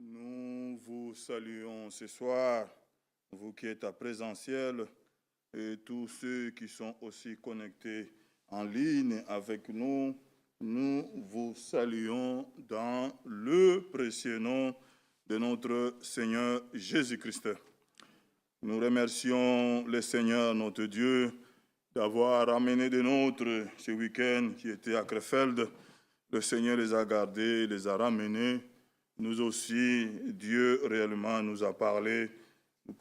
Nous vous saluons ce soir, vous qui êtes à présentiel et tous ceux qui sont aussi connectés en ligne avec nous. Nous vous saluons dans le précieux nom de notre Seigneur Jésus-Christ. Nous remercions le Seigneur, notre Dieu, d'avoir amené des nôtres ce week-end qui était à Krefeld. Le Seigneur les a gardés, les a ramenés. Nous aussi, Dieu réellement nous a parlé. Nous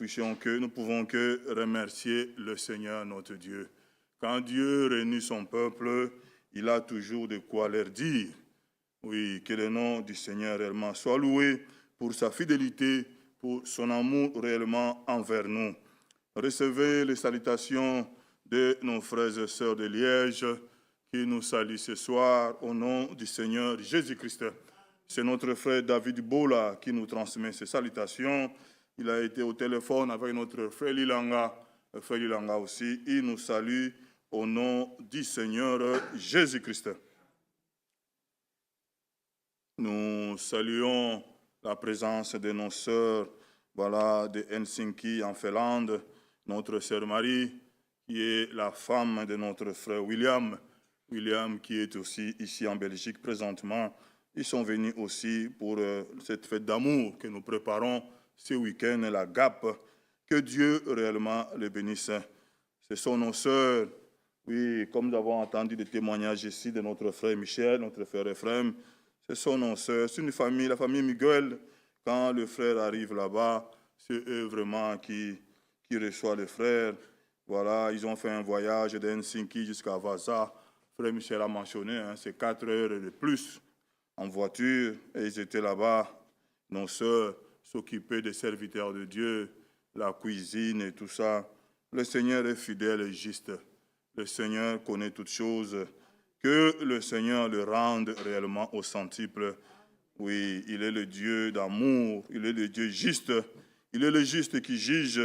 pouvons que remercier le Seigneur, notre Dieu. Quand Dieu réunit son peuple, il a toujours de quoi leur dire. Oui, que le nom du Seigneur réellement soit loué pour sa fidélité, pour son amour réellement envers nous. Recevez les salutations de nos frères et sœurs de Liège qui nous saluent ce soir au nom du Seigneur Jésus-Christ. C'est notre frère David Bola qui nous transmet ces salutations. Il a été au téléphone avec notre frère Lilanga. Le frère Lilanga aussi, il nous salue au nom du Seigneur Jésus-Christ. Nous saluons la présence de nos sœurs de Helsinki en Finlande, notre sœur Marie, qui est la femme de notre frère William. William qui est aussi ici en Belgique présentement. Ils sont venus aussi pour cette fête d'amour que nous préparons ce week-end, la GAP. Que Dieu réellement les bénisse. Ce sont nos sœurs. Oui, comme nous avons entendu des témoignages ici de notre frère Michel, notre frère Ephraim, ce sont nos sœurs. C'est une famille, la famille Miguel. Quand le frère arrive là-bas, c'est eux vraiment qui reçoivent le frère. Voilà, ils ont fait un voyage de Helsinki jusqu'à Vasa. Frère Michel a mentionné, c'est 4 heures de plus en voiture. Et ils étaient là-bas. Nos sœurs s'occupaient des serviteurs de Dieu, la cuisine et tout ça. Le Seigneur est fidèle et juste. Le Seigneur connaît toutes choses. Que le Seigneur le rende réellement au centuple. Oui, il est le Dieu d'amour, il est le Dieu juste. Il est le juste qui juge.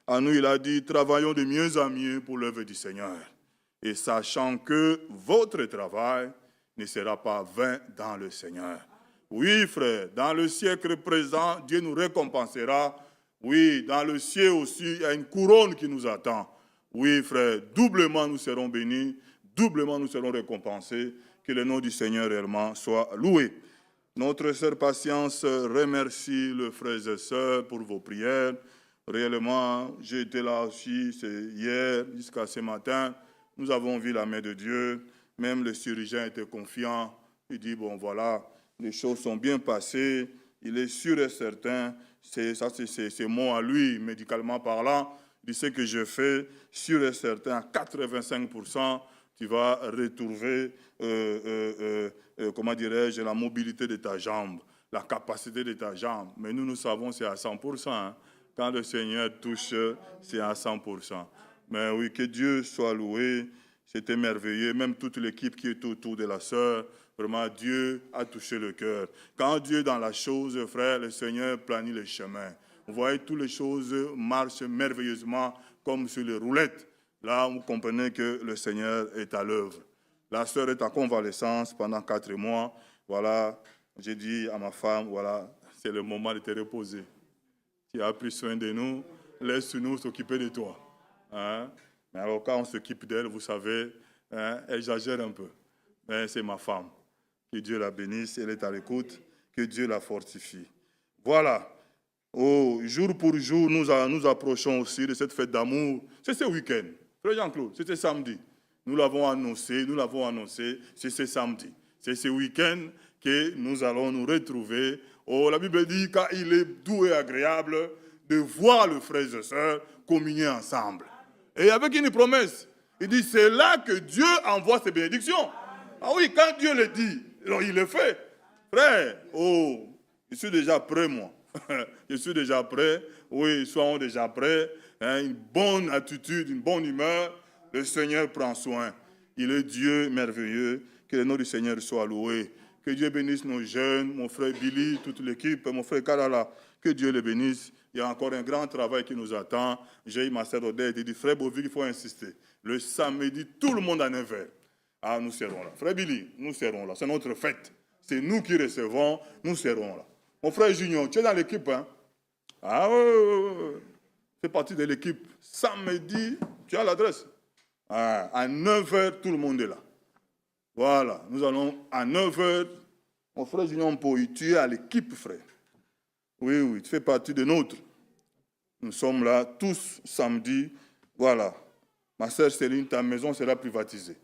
À nous, il a dit, travaillons de mieux en mieux pour l'œuvre du Seigneur. Et sachant que votre travail ne sera pas vain dans le Seigneur. Oui, frère, dans le siècle présent, Dieu nous récompensera. Oui, dans le ciel aussi, il y a une couronne qui nous attend. Oui, frère, doublement nous serons bénis, doublement nous serons récompensés. Que le nom du Seigneur réellement soit loué. Notre sœur Patience remercie le frère et sœurs pour vos prières. Réellement, j'ai été là aussi, c'est hier jusqu'à ce matin. Nous avons vu la main de Dieu. Même le chirurgien était confiant. Il dit, bon voilà, les choses sont bien passées. Il est sûr et certain, c'est mon à lui, médicalement parlant. Il dit, ce que je fais, sûr et certain, à 85%, tu vas retrouver, comment dirais-je, la mobilité de ta jambe, la capacité de ta jambe. Mais nous savons c'est à 100%. Hein. Quand le Seigneur touche, c'est à 100%. Mais oui, que Dieu soit loué. C'était merveilleux. Même toute l'équipe qui est autour de la sœur, vraiment, Dieu a touché le cœur. Quand Dieu est dans la chose, frère, le Seigneur planifie les chemins. Vous voyez, toutes les choses marchent merveilleusement comme sur les roulettes. Là, vous comprenez que le Seigneur est à l'œuvre. La sœur est en convalescence pendant 4 mois. Voilà, j'ai dit à ma femme, voilà, c'est le moment de te reposer. Tu as pris soin de nous, laisse-nous s'occuper de toi. Hein? Mais alors quand on s'occupe d'elle, vous savez, hein, elle exagère un peu. Mais c'est ma femme. Que Dieu la bénisse, elle est à l'écoute, que Dieu la fortifie. Voilà. Oh, jour pour jour, nous approchons aussi de cette fête d'amour. C'est ce week-end. Frère Jean-Claude, c'était samedi. Nous l'avons annoncé, c'est ce samedi. C'est ce week-end que nous allons nous retrouver. Oh, la Bible dit qu'il est doux et agréable de voir les frères et sœurs communier ensemble. Et avec une promesse, il dit, c'est là que Dieu envoie ses bénédictions. Ah oui, quand Dieu le dit, alors il le fait. Frère, oh, je suis déjà prêt, moi. Je suis déjà prêt. Oui, soyons déjà prêts. Hein, une bonne attitude, une bonne humeur. Le Seigneur prend soin. Il est Dieu merveilleux. Que le nom du Seigneur soit loué. Que Dieu bénisse nos jeunes, mon frère Billy, toute l'équipe, mon frère Kalala. Que Dieu les bénisse. Il y a encore un grand travail qui nous attend. J'ai eu ma sœur Odette, il dit, frère Bovic, il faut insister. Le samedi, tout le monde a 9h. Ah, nous serons là. Frère Billy, nous serons là. C'est notre fête. C'est nous qui recevons, nous serons là. Mon frère Junior, tu es dans l'équipe, hein? Ah oui. Fais partie de l'équipe. Samedi, tu as l'adresse. Ah, à 9h, tout le monde est là. Voilà, nous allons à 9h. Mon frère Junior Mpoy, tu es à l'équipe, frère. Oui, tu fais partie de nôtre. Nous sommes là tous samedi. Voilà. Ma sœur Céline, ta maison sera privatisée.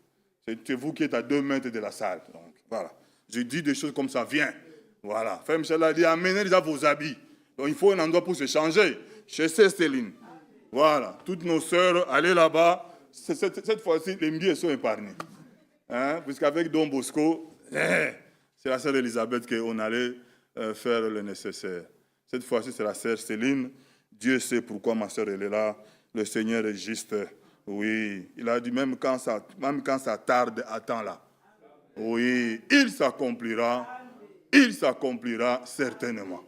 C'est vous qui êtes à 2 mètres de la salle. Donc, voilà. Je dis des choses comme ça, viens. Voilà. Frère Michel a dit, amenez déjà vos habits. Donc, il faut un endroit pour se changer. Chez Céline. Voilà. Toutes nos sœurs, allez là-bas. Cette fois-ci, les billets sont épargnés. Hein? Puisqu'avec Don Bosco, c'est la sœur Elisabeth qu'on allait faire le nécessaire. Cette fois-ci, c'est la sœur Céline. Dieu sait pourquoi ma sœur elle est là. Le Seigneur est juste. Oui, il a dit même quand ça tarde, attends-là. Oui, il s'accomplira certainement.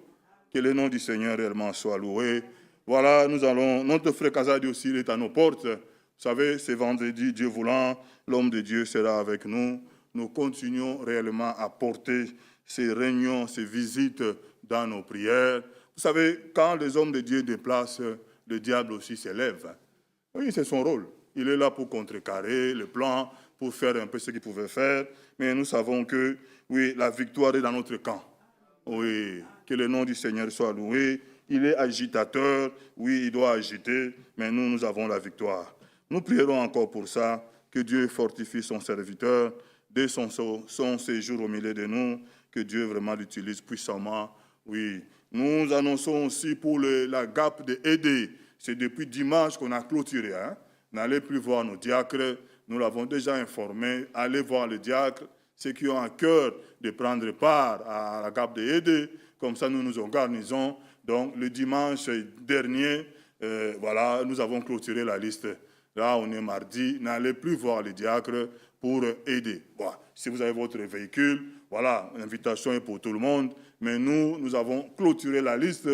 Que le nom du Seigneur réellement soit loué. Voilà, notre frère Kazadi aussi, il est à nos portes. Vous savez, c'est vendredi, Dieu voulant, l'homme de Dieu sera avec nous. Nous continuons réellement à porter ces réunions, ces visites dans nos prières. Vous savez, quand les hommes de Dieu déplacent, le diable aussi s'élève. Oui, c'est son rôle. Il est là pour contrecarrer le plan, pour faire un peu ce qu'il pouvait faire. Mais nous savons que, oui, la victoire est dans notre camp. Oui, que le nom du Seigneur soit loué. Il est agitateur, oui, il doit agiter, mais nous avons la victoire. Nous prierons encore pour ça, que Dieu fortifie son serviteur, dès son séjour au milieu de nous, que Dieu vraiment l'utilise puissamment. Oui, nous annonçons aussi pour la GAP de aider. C'est depuis dimanche qu'on a clôturé. Hein? N'allez plus voir nos diacres, nous l'avons déjà informé. Allez voir les diacres, ceux qui ont à cœur de prendre part à la GAP de aider. Comme ça, nous nous organisons. Donc, le dimanche dernier, voilà, nous avons clôturé la liste. Là, on est mardi. N'allez plus voir les diacres pour aider. Bon, si vous avez votre véhicule, voilà, l'invitation est pour tout le monde. Mais nous avons clôturé la liste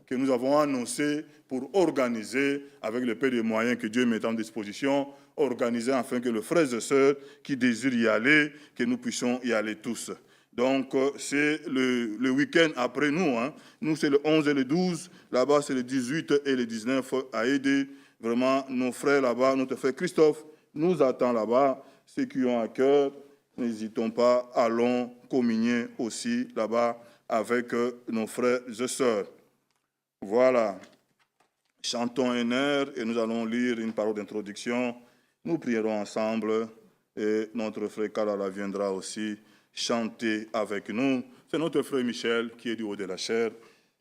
que nous avons annoncée pour organiser, avec le peu de moyens que Dieu met en disposition, organiser afin que les frères et sœurs qui désirent y aller, que nous puissions y aller tous. Donc, c'est le week-end après nous. Hein. Nous, c'est le 11 et le 12. Là-bas, c'est le 18 et le 19 à aider. Vraiment, nos frères là-bas, notre frère Christophe nous attend là-bas. Ceux qui ont à cœur, n'hésitons pas, allons communier aussi là-bas avec nos frères et sœurs. Voilà. Chantons un air et nous allons lire une parole d'introduction. Nous prierons ensemble et notre frère Kalala viendra aussi chanter avec nous. C'est notre frère Michel qui est du haut de la chair.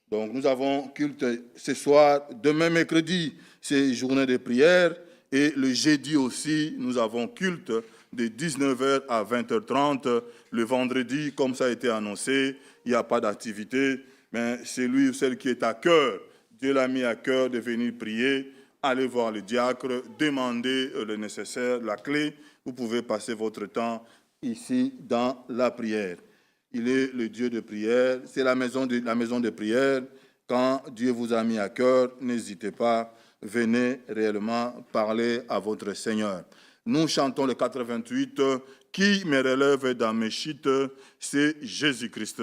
Donc nous avons culte ce soir. Demain mercredi, c'est journée de prière. Et le jeudi aussi, nous avons culte de 19h à 20h30. Le vendredi, comme ça a été annoncé, il n'y a pas d'activité. Mais c'est lui ou celle qui est à cœur. Dieu l'a mis à cœur de venir prier. Allez voir le diacre, demandez le nécessaire, la clé. Vous pouvez passer votre temps ici dans la prière. Il est le Dieu de prière. C'est la maison de prière. Quand Dieu vous a mis à cœur, n'hésitez pas. Venez réellement parler à votre Seigneur. Nous chantons le 88. Qui me relève dans mes chutes, c'est Jésus-Christ.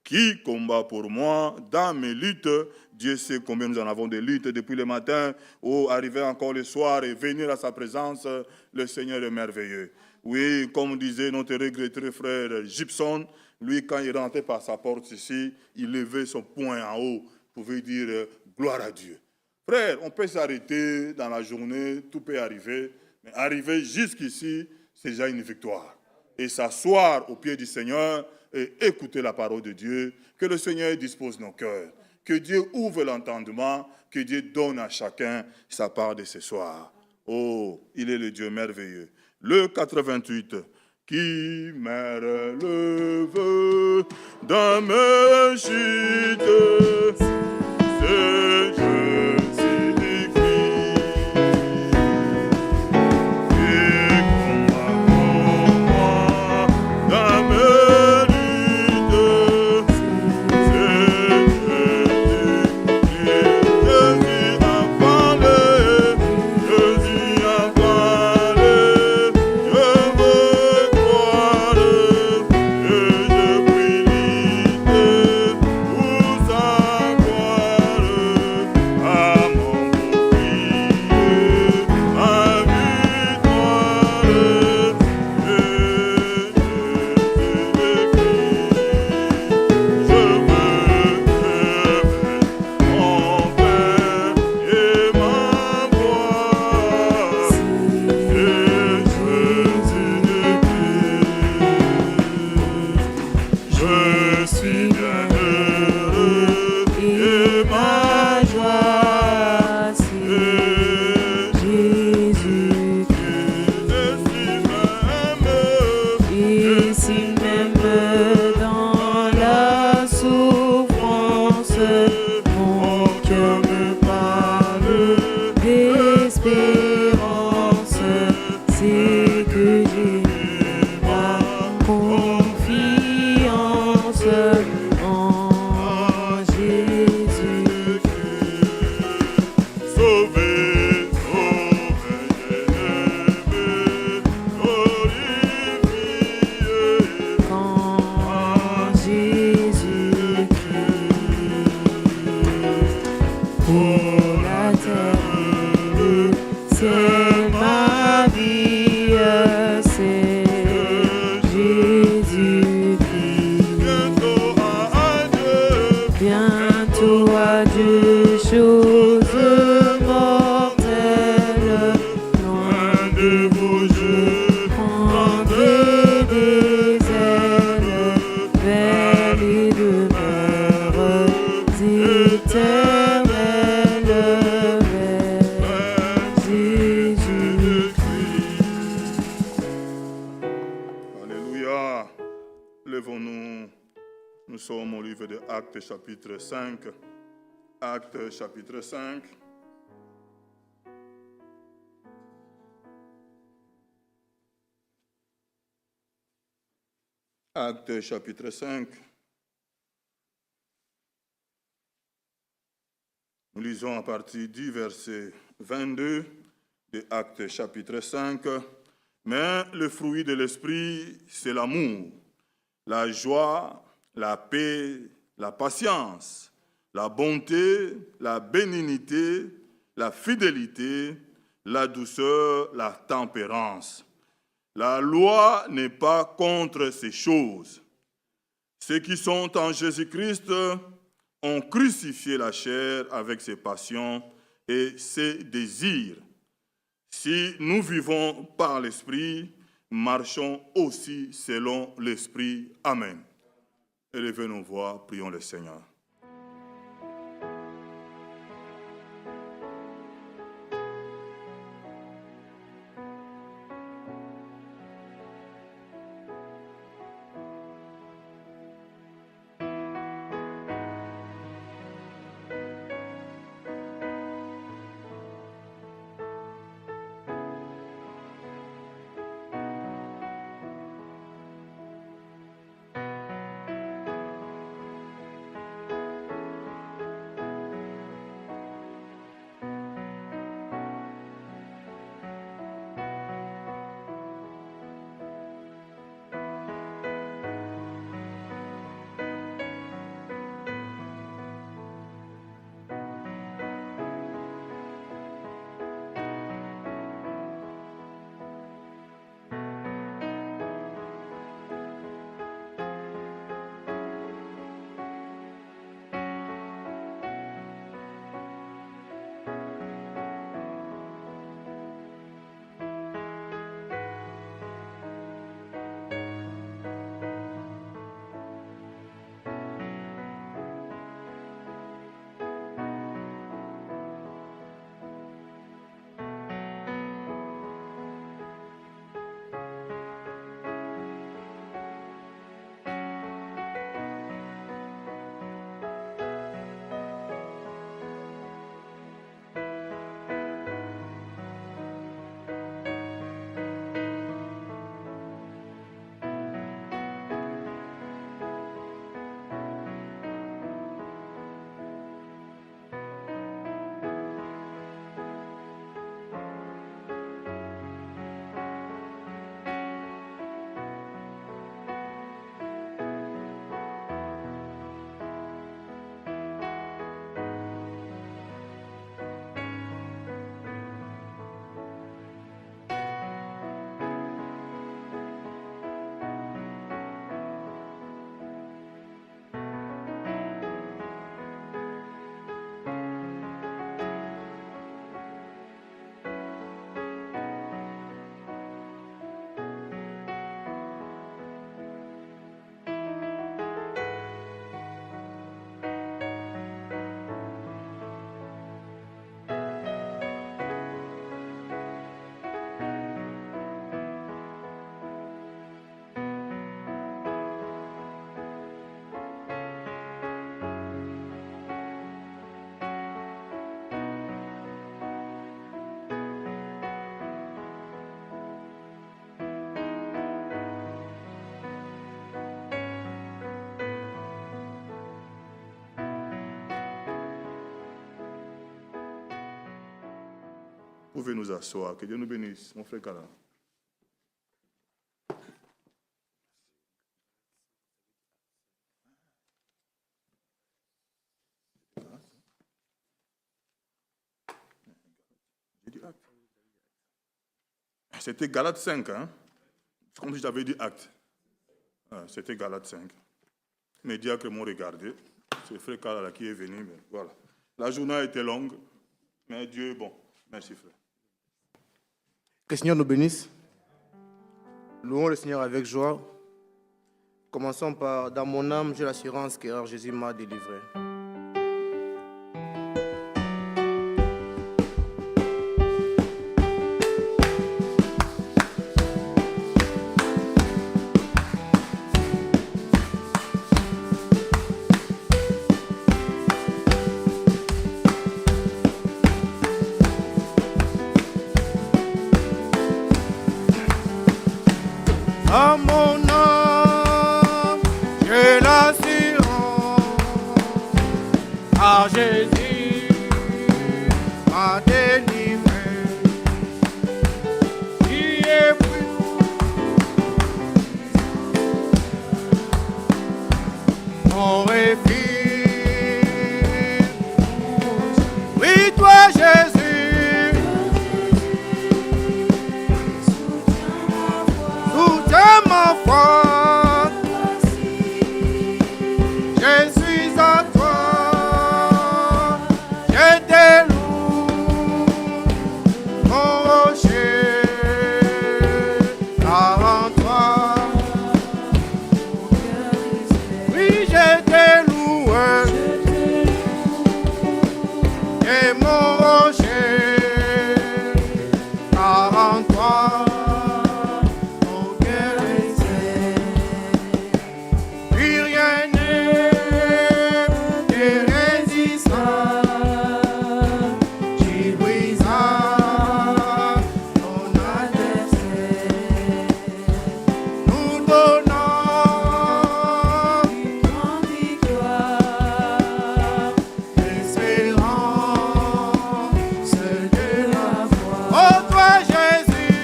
Qui combat pour moi dans mes luttes. Dieu sait combien nous en avons de luttes depuis le matin, ou arriver encore le soir et venir à sa présence. Le Seigneur est merveilleux. Oui, comme disait notre regretté frère Gibson, lui, quand il rentrait par sa porte ici, il levait son poing en haut, pouvait dire gloire à Dieu. Frère, on peut s'arrêter dans la journée, tout peut arriver, mais arriver jusqu'ici, c'est déjà une victoire. Et s'asseoir au pied du Seigneur et écouter la parole de Dieu, que le Seigneur dispose nos cœurs, que Dieu ouvre l'entendement, que Dieu donne à chacun sa part de ce soir. Oh, il est le Dieu merveilleux. Le 88, qui me relève dans mes chutes, c'est Jésus-Christ. Qui combat pour moi dans mes luttes, c'est Jésus-Christ. Jésus a parlé, Jésus a parlé. Je veux croire et je prie l'idée. Je suis bien heureux et ma joie, c'est Jésus-Christ. Ici même dans la souffrance, mon cœur me parle d'espérance. C'est que j'ai mis ma confiance en Jésus-Christ. Sauvé, sauvé, bien-aimé, glorifié. Quand Jésus-Christ pour la terre et le ciel, ma vie, c'est Jésus-Christ. Bientôt à Dieu, choses mortelles, loin de vous je prendrai des ailes vers les demeures éternelles, vers Jésus-Christ. Alléluia. Levons-nous. Nous sommes au livre de Actes chapitre 5. Actes chapitre 5. Actes chapitre 5. Nous lisons à partir du verset 22 de Actes chapitre 5. Mais le fruit de l'esprit, c'est l'amour, la joie, la paix, la patience, la bonté, la bénignité, la fidélité, la douceur, la tempérance. La loi n'est pas contre ces choses. Ceux qui sont en Jésus-Christ ont crucifié la chair avec ses passions et ses désirs. Si nous vivons par l'Esprit, marchons aussi selon l'Esprit. Amen. Élevez nos voix, prions le Seigneur. Vous pouvez nous asseoir. Que Dieu nous bénisse, mon frère Kala. C'était Galates 5, hein? Comme si j'avais dit acte. C'était Galates 5. Mes diacres m'ont regardé. C'est le frère Kala qui est venu. Mais voilà. La journée a été longue, mais Dieu est bon. Merci, frère. Que le Seigneur nous bénisse. Louons le Seigneur avec joie. Commençons par « Dans mon âme, j'ai l'assurance que Jésus m'a délivré ». À mon âme, j'ai l'assurance, car Jésus m'a délivré. Il est plus mon refuge. Oui, toi Jésus, soutiens ma foi. Je suis à toi, je te loue, mon rocher, car en toi, oui, je te loue, et mon rocher, car en toi, mon cœur est sain. Plus rien n'est résistant, tu brises ton adversaire. Nous donnons grande victoire, espérance de la foi. Oh toi Jésus,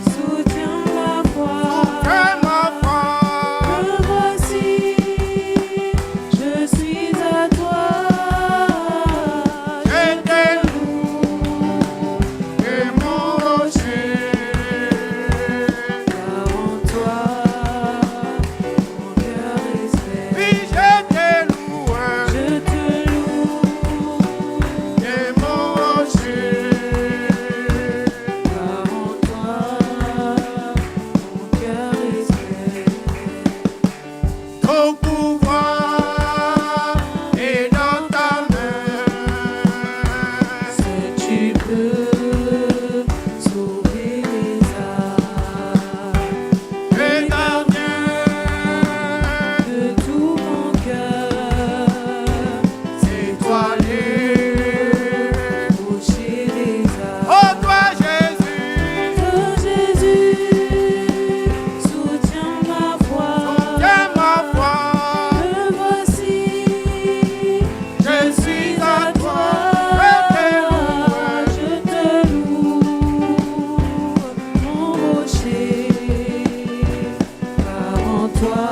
Soutiens ma foi. fais ma foi. Me voici, je suis à toi. Je te loue, et mon rocher. Car en toi, mon cœur espère. Oui, je te loue, Je te loue, et mon rocher. car en toi, mon cœur espère. Ton pouvoir est dans ta main. Si tu peux sauver les âmes, Le gardien de tout mon cœur, c'est toi rocher des âmes. Oh toi Jésus, Oh Jésus, soutiens ma foi. tiens ma foi. Me voici, Je suis à toi, je te loue, mon rocher, car en toi,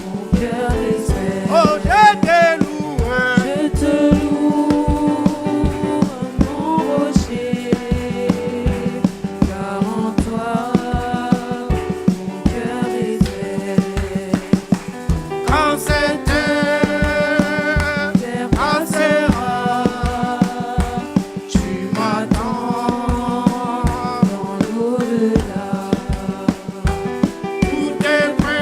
mon cœur espère. oh je te loue, Je te loue, mon rocher, car en toi, mon cœur espère. quand cette terre passera, tu m'attends Dans l'au-delà, tout est prêt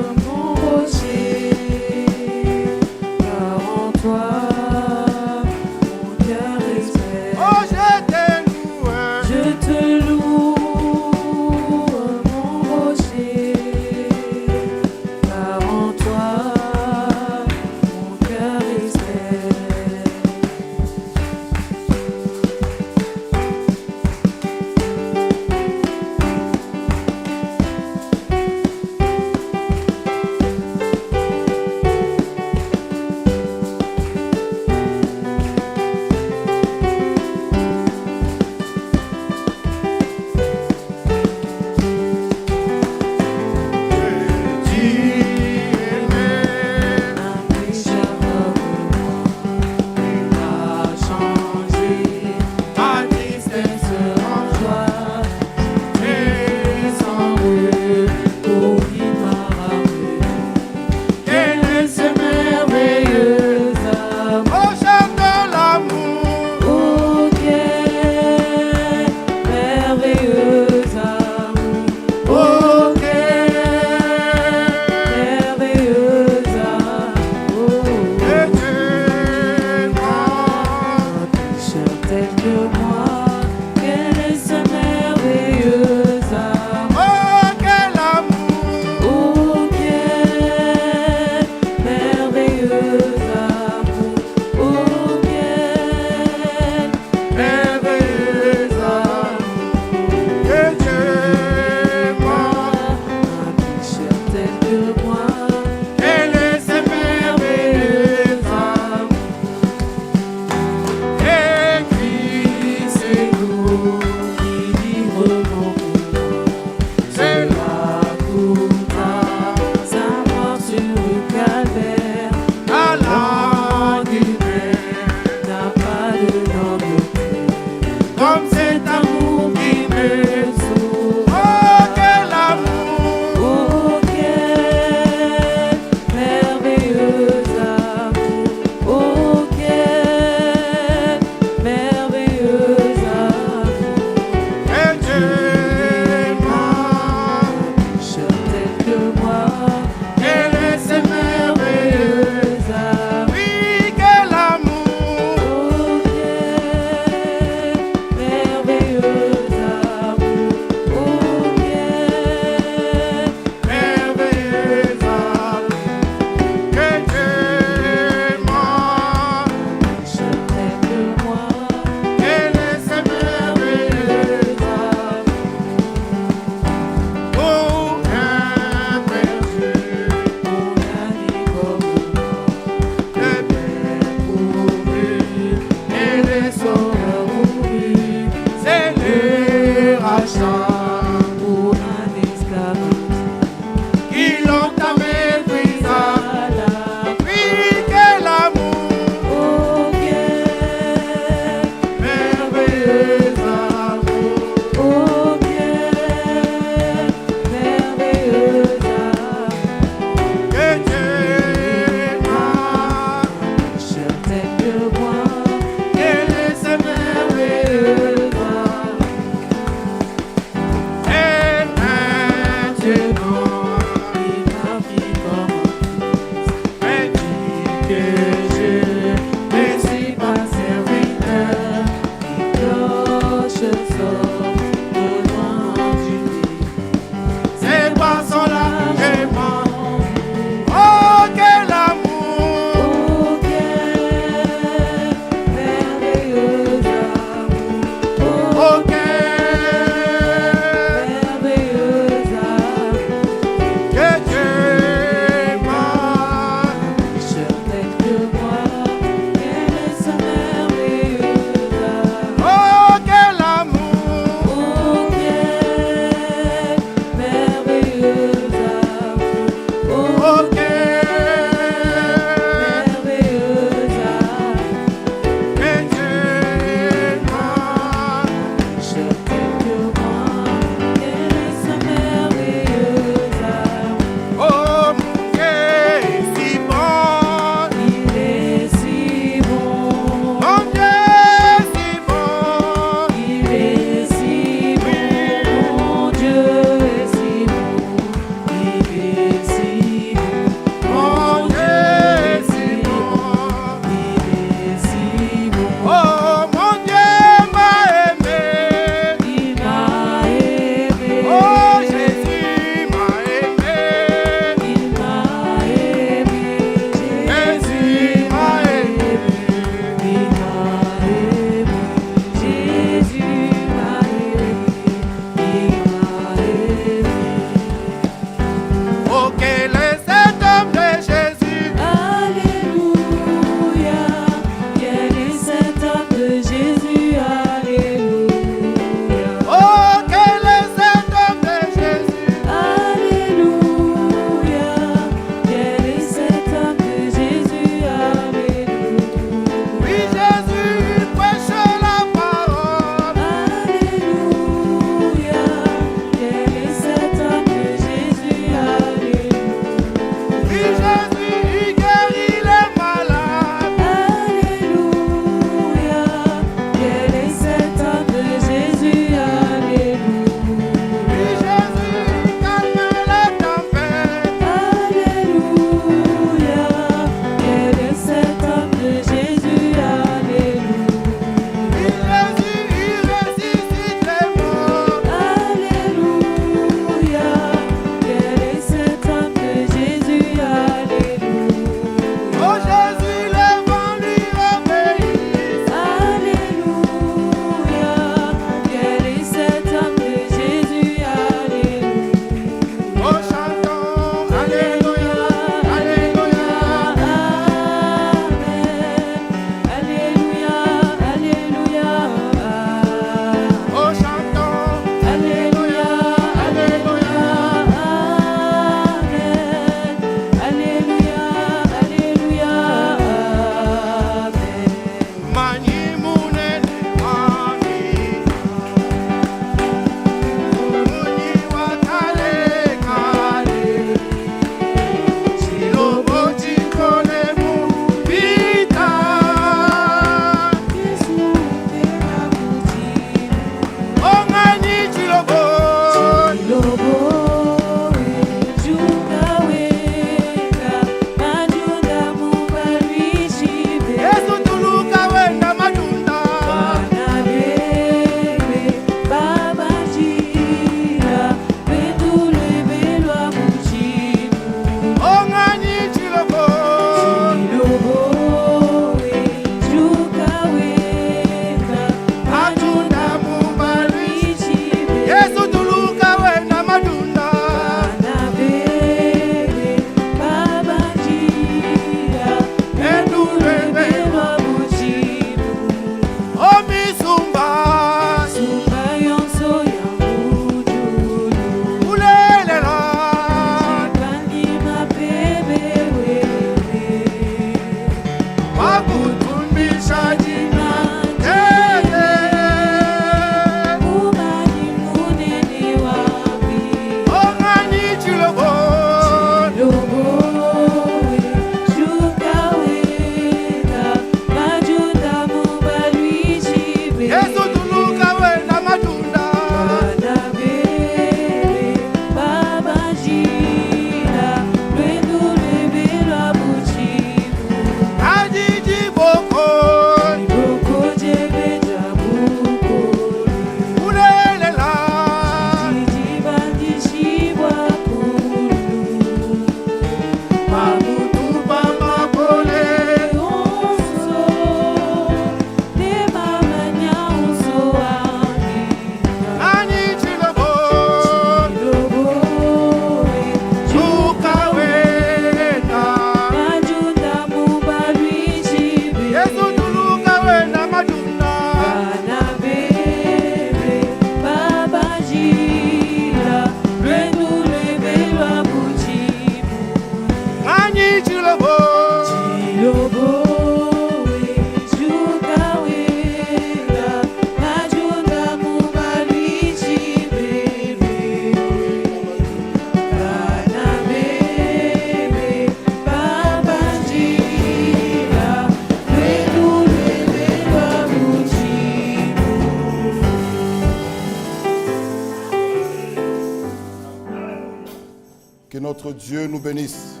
Que notre Dieu nous bénisse.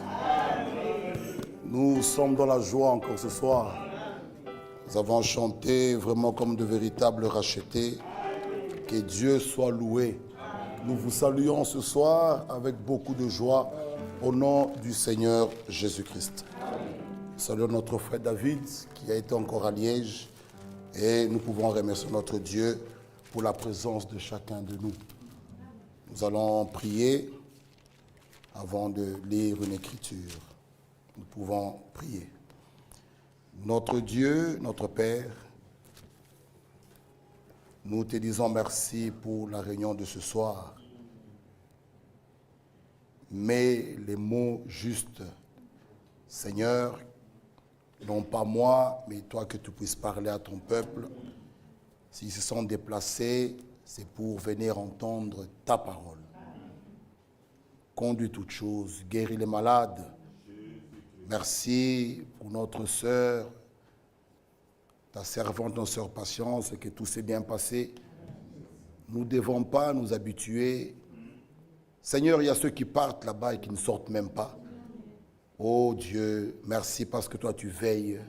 Nous sommes dans la joie encore ce soir. Nous avons chanté vraiment comme de véritables rachetés. Que Dieu soit loué. Nous vous saluons ce soir avec beaucoup de joie au nom du Seigneur Jésus-Christ. Saluons notre frère David qui a été encore à Liège et nous pouvons remercier notre Dieu pour la présence de chacun de nous. Nous allons prier avant de lire une écriture. Nous pouvons prier. Notre Dieu, notre Père, nous te disons merci pour la réunion de ce soir. Mais les mots justes, Seigneur, non pas moi, mais toi que tu puisses parler à ton peuple. S'ils se sont déplacés, c'est pour venir entendre ta parole. Conduis toutes choses, guéris les malades. Merci pour notre sœur, ta servante, notre sœur Patience, que tout s'est bien passé. Nous ne devons pas nous habituer. Seigneur, il y a ceux qui partent là-bas et qui ne sortent même pas. Oh Dieu, merci parce que toi tu veilles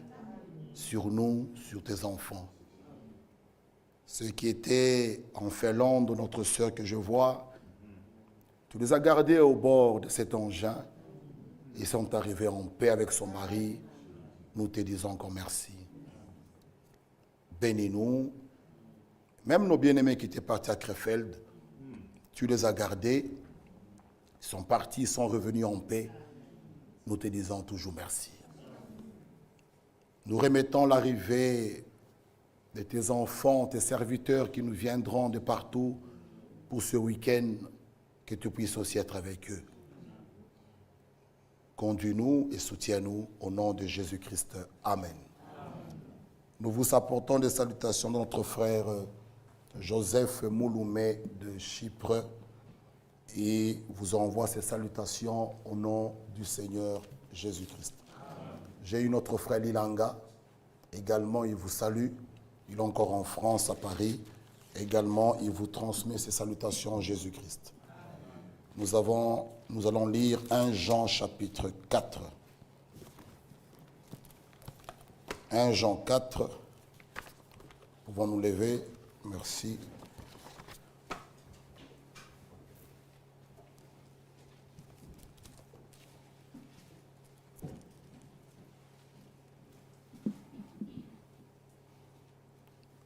sur nous, sur tes enfants. Ceux qui étaient en Finlande, notre sœur que je vois, tu les as gardés au bord de cet engin. Ils sont arrivés en paix avec son mari. Nous te disons encore merci. Bénis-nous. Même nos bien-aimés qui étaient partis à Krefeld, tu les as gardés. Ils sont partis, ils sont revenus en paix. Nous te disons toujours merci. Nous remettons l'arrivée de tes enfants, tes serviteurs qui nous viendront de partout pour ce week-end, que tu puisses aussi être avec eux. Conduis-nous et soutiens-nous au nom de Jésus-Christ. Amen. Nous vous apportons des salutations de notre frère Joseph Mouloumé de Chypre et vous envoie ces salutations au nom du Seigneur Jésus-Christ. J'ai eu notre frère Lilanga, également il vous salue, il est encore en France, à Paris, également il vous transmet ses salutations en Jésus-Christ. Nous allons lire 1 Jean chapitre 4. 1 Jean 4. Pouvons nous lever. Merci.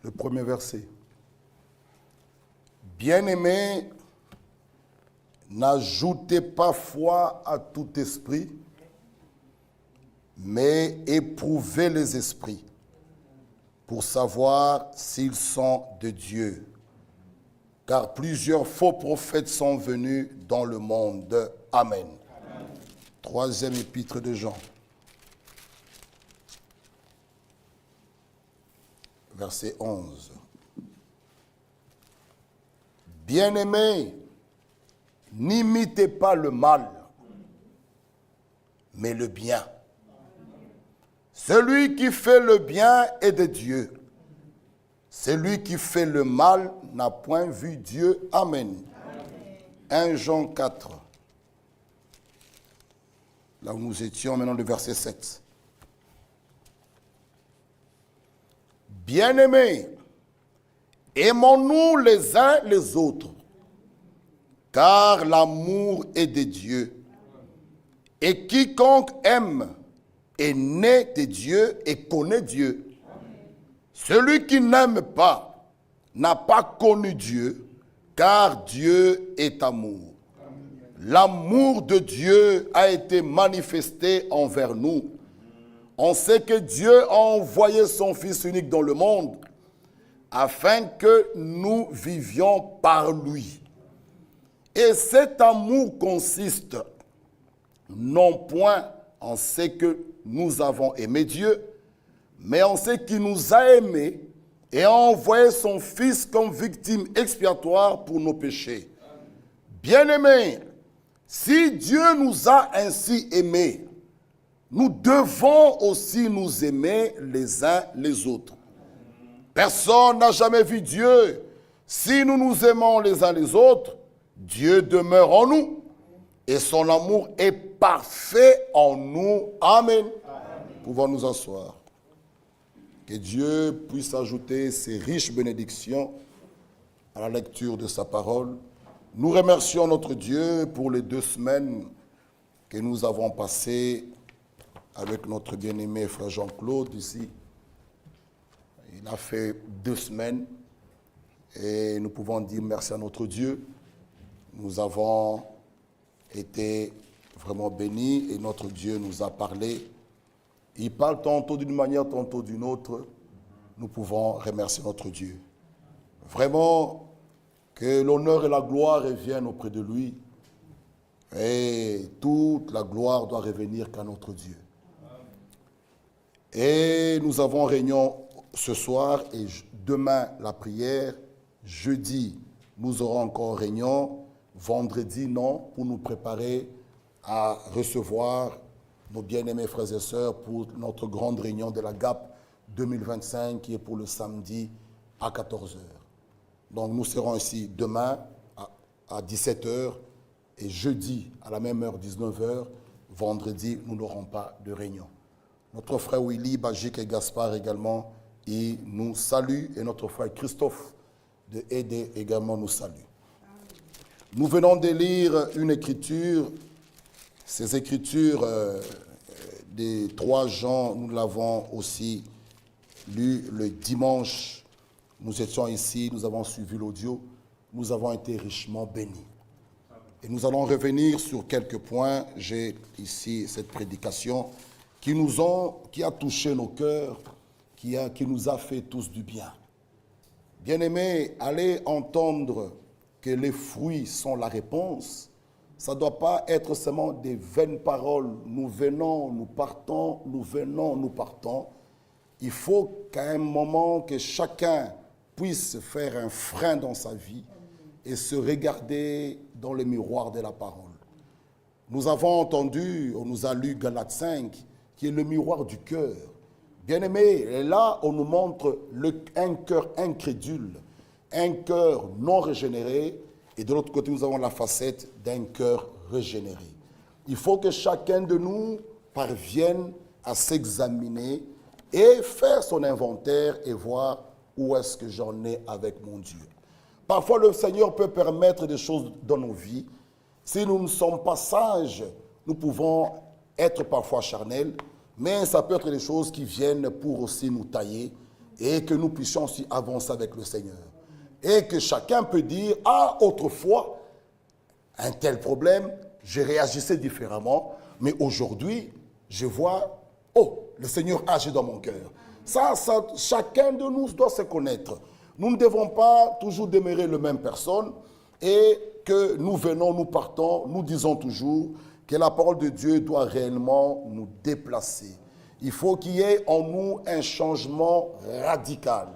Le premier verset. Bien-aimés, n'ajoutez pas foi à tout esprit, mais éprouvez les esprits pour savoir s'ils sont de Dieu. Car plusieurs faux prophètes sont venus dans le monde. Amen. Troisième épître de Jean. verset 11. Bien-aimés, n'imitez pas le mal, mais le bien. Celui qui fait le bien est de Dieu. Celui qui fait le mal n'a point vu Dieu. Amen. 1 Jean 4. Là où nous étions, maintenant le verset 7. Bien-aimés, aimons-nous les uns les autres, car l'amour est de Dieu. Et quiconque aime est né de Dieu et connaît Dieu. Celui qui n'aime pas n'a pas connu Dieu, car Dieu est amour. L'amour de Dieu a été manifesté envers nous. On sait que Dieu a envoyé son Fils unique dans le monde afin que nous vivions par lui. Et cet amour consiste non point en ce que nous avons aimé Dieu, mais en ce qu'il nous a aimés et a envoyé son Fils comme victime expiatoire pour nos péchés. Bien-aimés, si Dieu nous a ainsi aimés, nous devons aussi nous aimer les uns les autres. Personne n'a jamais vu Dieu. Si nous nous aimons les uns les autres, Dieu demeure en nous et son amour est parfait en nous. Amen. Pouvons nous asseoir. Que Dieu puisse ajouter ses riches bénédictions à la lecture de sa parole. Nous remercions notre Dieu pour les 2 semaines que nous avons passées avec notre bien-aimé frère Jean-Claude ici. Il a fait 2 semaines et nous pouvons dire merci à notre Dieu. Nous avons été vraiment bénis et notre Dieu nous a parlé. Il parle tantôt d'une manière, tantôt d'une autre. Nous pouvons remercier notre Dieu. Vraiment, que l'honneur et la gloire reviennent auprès de lui. Et toute la gloire doit revenir qu'à notre Dieu. Et nous avons réunion ce soir et demain la prière. Jeudi, nous aurons encore réunion. Vendredi, non, pour nous préparer à recevoir nos bien-aimés frères et sœurs pour notre grande réunion de la GAP 2025 qui est pour le samedi à 14h. Donc nous serons ici demain à 17h et jeudi à la même heure, 19h. Vendredi, nous n'aurons pas de réunion. Notre frère Willy, Bajik et Gaspard également, ils nous saluent et notre frère Christophe de Aidé également nous salue. Nous venons de lire une écriture, ces écritures des 3 Jean, nous l'avons aussi lu le dimanche. Nous étions ici, nous avons suivi l'audio, nous avons été richement bénis. Et nous allons revenir sur quelques points. J'ai ici cette prédication qui a touché nos cœurs, qui nous a fait tous du bien. Bien-aimés, allez entendre que les fruits sont la réponse. Ça ne doit pas être seulement des vaines paroles. Nous venons, nous partons, nous venons, nous partons. Il faut qu'à un moment que chacun puisse faire un frein dans sa vie et se regarder dans le miroir de la parole. Nous avons entendu, on nous a lu Galates 5, qui est le miroir du cœur. Bien-aimés, et là, on nous montre un cœur incrédule, un cœur non régénéré, et de l'autre côté, nous avons la facette d'un cœur régénéré. Il faut que chacun de nous parvienne à s'examiner et faire son inventaire et voir où est-ce que j'en ai avec mon Dieu. Parfois, le Seigneur peut permettre des choses dans nos vies. Si nous ne sommes pas sages, nous pouvons être parfois charnels, mais ça peut être des choses qui viennent pour aussi nous tailler et que nous puissions aussi avancer avec le Seigneur. Et que chacun peut dire, ah, autrefois, un tel problème, je réagissais différemment, mais aujourd'hui, je vois, oh, le Seigneur agit dans mon cœur. Ça, chacun de nous doit se connaître. Nous ne devons pas toujours demeurer la même personne et que nous venons, nous partons, nous disons toujours que la parole de Dieu doit réellement nous déplacer. Il faut qu'il y ait en nous un changement radical.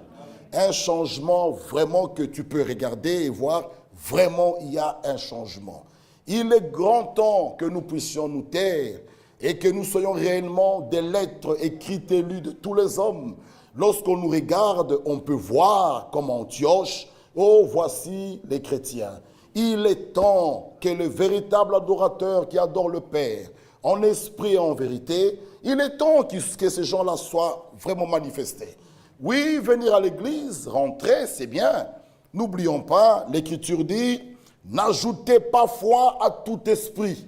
un changement vraiment que tu peux regarder et voir, vraiment il y a un changement. Il est grand temps que nous puissions nous taire et que nous soyons réellement des lettres écrites et lues de tous les hommes. Lorsqu'on nous regarde, on peut voir comme Antioche, oh voici les chrétiens. Il est temps que le véritable adorateur qui adore le Père, en esprit et en vérité, il est temps que ces gens-là soient vraiment manifestés. Oui, venir à l'église, rentrer, c'est bien. N'oublions pas, l'Écriture dit, n'ajoutez pas foi à tout esprit.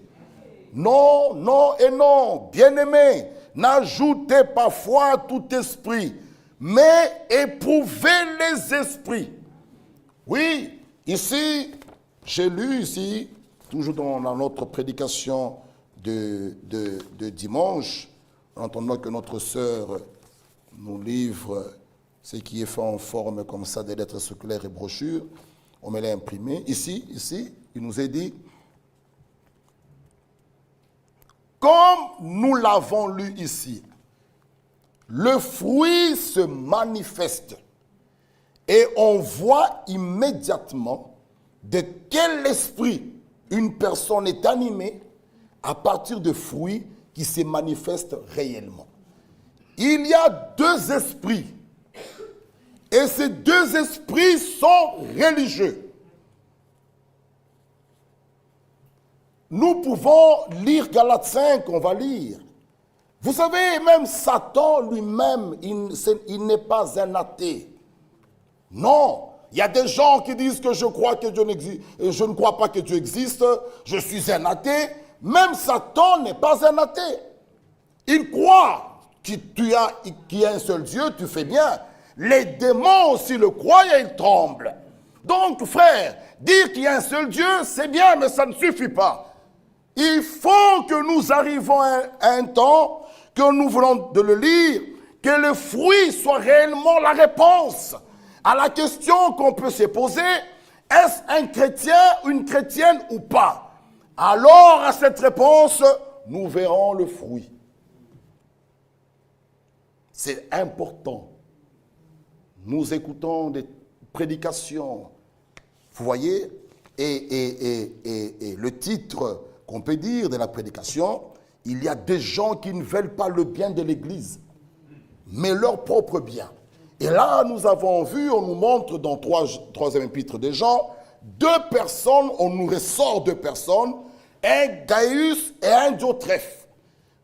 Non, non et non, bien-aimés, n'ajoutez pas foi à tout esprit, mais éprouvez les esprits. Oui, ici, j'ai lu ici, toujours dans notre prédication de dimanche, en entendant que notre sœur nous livre ce qui est fait en forme comme ça, des lettres circulaires et brochures, on me l'a imprimé. Ici, il nous est dit, comme nous l'avons lu ici, le fruit se manifeste et on voit immédiatement de quel esprit une personne est animée à partir de fruits qui se manifestent réellement. Il y a deux esprits et ces deux esprits sont religieux. Nous pouvons lire Galates 5, on va lire. Vous savez, même Satan lui-même, il n'est pas un athée. Non, il y a des gens qui disent que je crois que Dieu n'existe, je ne crois pas que Dieu existe, je suis un athée. Même Satan n'est pas un athée. Il croit qu'il y a un seul Dieu, tu fais bien. Les démons aussi le croient et ils tremblent. Donc, frère, dire qu'il y a un seul Dieu, c'est bien, mais ça ne suffit pas. Il faut que nous arrivons à un temps, que nous voulons de le lire, que le fruit soit réellement la réponse à la question qu'on peut se poser, est-ce un chrétien ou une chrétienne ou pas? Alors, à cette réponse, nous verrons le fruit. C'est important. Nous écoutons des prédications, vous voyez, et le titre qu'on peut dire de la prédication, il y a des gens qui ne veulent pas le bien de l'Église, mais leur propre bien. Et là, nous avons vu, on nous montre dans troisième épître de Jean, deux personnes, on nous ressort deux personnes, un Gaius et un Diotrephe.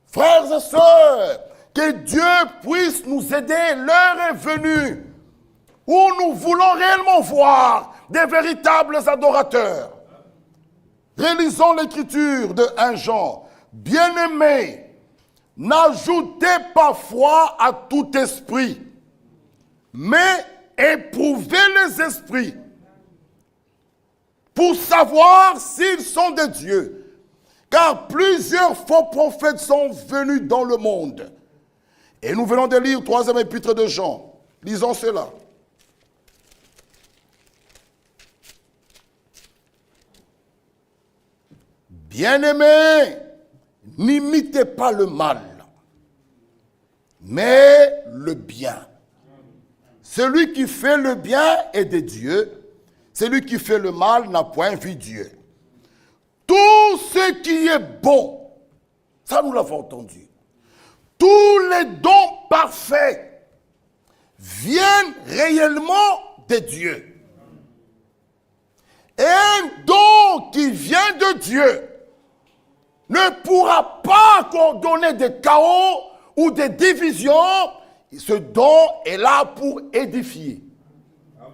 Frères et sœurs, que Dieu puisse nous aider, l'heure est venue où nous voulons réellement voir des véritables adorateurs. Relisons l'écriture de 1 Jean. Bien-aimés, n'ajoutez pas foi à tout esprit, mais éprouvez les esprits pour savoir s'ils sont de Dieu. Car plusieurs faux prophètes sont venus dans le monde. Et nous venons de lire 3e épître de Jean. Lisons cela. Bien-aimés, n'imitez pas le mal, mais le bien. Celui qui fait le bien est de Dieu. Celui qui fait le mal n'a point vu Dieu. Tout ce qui est bon, ça nous l'avons entendu, tous les dons parfaits viennent réellement de Dieu. Et un don qui vient de Dieu ne pourra pas coordonner des chaos ou des divisions. Ce don est là pour édifier. Amen.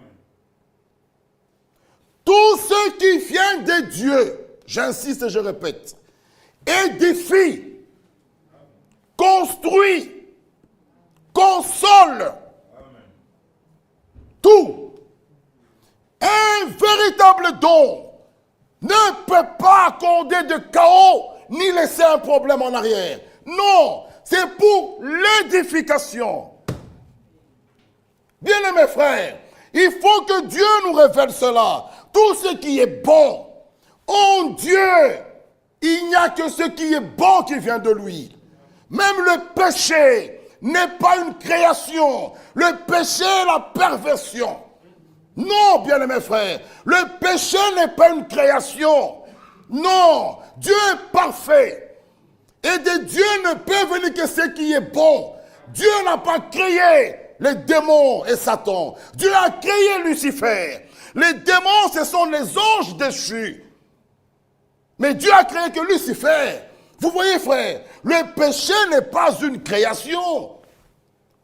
Tout ce qui vient de Dieu, j'insiste et je répète, édifie, construit, console. Amen. Tout. Un véritable don ne peut pas accorder de chaos ni laisser un problème en arrière. Non, c'est pour l'édification. Bien-aimés frères, il faut que Dieu nous révèle cela. Tout ce qui est bon, en Dieu, il n'y a que ce qui est bon qui vient de lui. Même le péché, n'est pas une création. Le péché est la perversion. Non, bien-aimés frères, le péché n'est pas une création. Non, Dieu est parfait. Et de Dieu ne peut venir que ce qui est bon. Dieu n'a pas créé les démons et Satan. Dieu a créé Lucifer. Les démons, ce sont les anges déchus. Mais Dieu a créé que Lucifer. Vous voyez, frère, le péché n'est pas une création.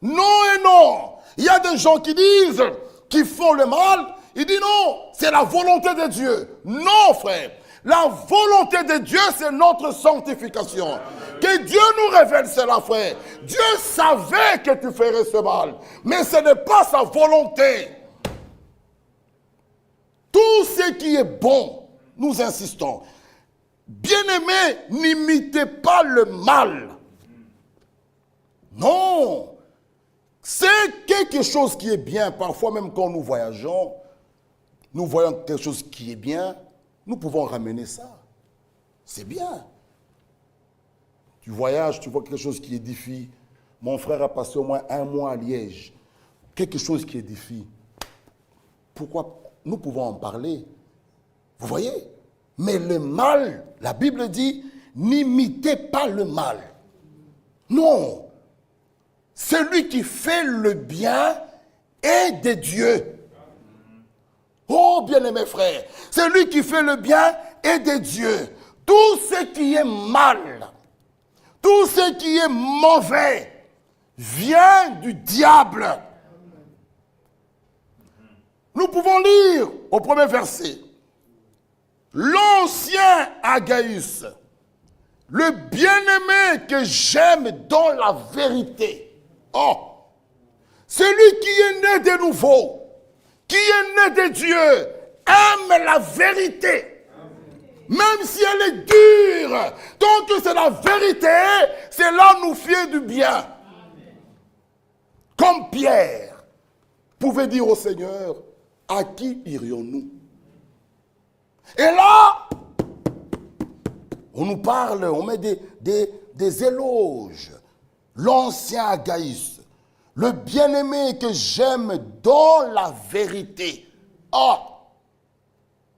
Non et non. Il y a des gens qui disent qu'ils font le mal. Ils disent non, c'est la volonté de Dieu. Non, frère. La volonté de Dieu, c'est notre sanctification. Que Dieu nous révèle cela, frère. Dieu savait que tu ferais ce mal. Mais ce n'est pas sa volonté. Tout ce qui est bon, nous insistons. Bien-aimés, n'imitez pas le mal. Non. C'est quelque chose qui est bien. Parfois, même quand nous voyageons, nous voyons quelque chose qui est bien, nous pouvons ramener ça. C'est bien. Tu voyages, tu vois quelque chose qui édifie. Mon frère a passé au moins 1 mois à Liège. Quelque chose qui édifie. Pourquoi nous pouvons en parler? Vous voyez? Mais le mal, la Bible dit, n'imitez pas le mal. Non. Celui qui fait le bien est de Dieu. Oh, bien-aimés frères, celui qui fait le bien est de Dieu. Tout ce qui est mal, tout ce qui est mauvais, vient du diable. Nous pouvons lire au premier verset. L'ancien Agaius, le bien-aimé que j'aime dans la vérité. Oh, celui qui est né de nouveau, qui est né de Dieu, aime la vérité. Même si elle est dure, tant que c'est la vérité, cela nous fait du bien. Comme Pierre pouvait dire au Seigneur, à qui irions-nous? Et là, on nous parle, on met des éloges. L'ancien Agaius, le bien-aimé que j'aime dans la vérité. Oh,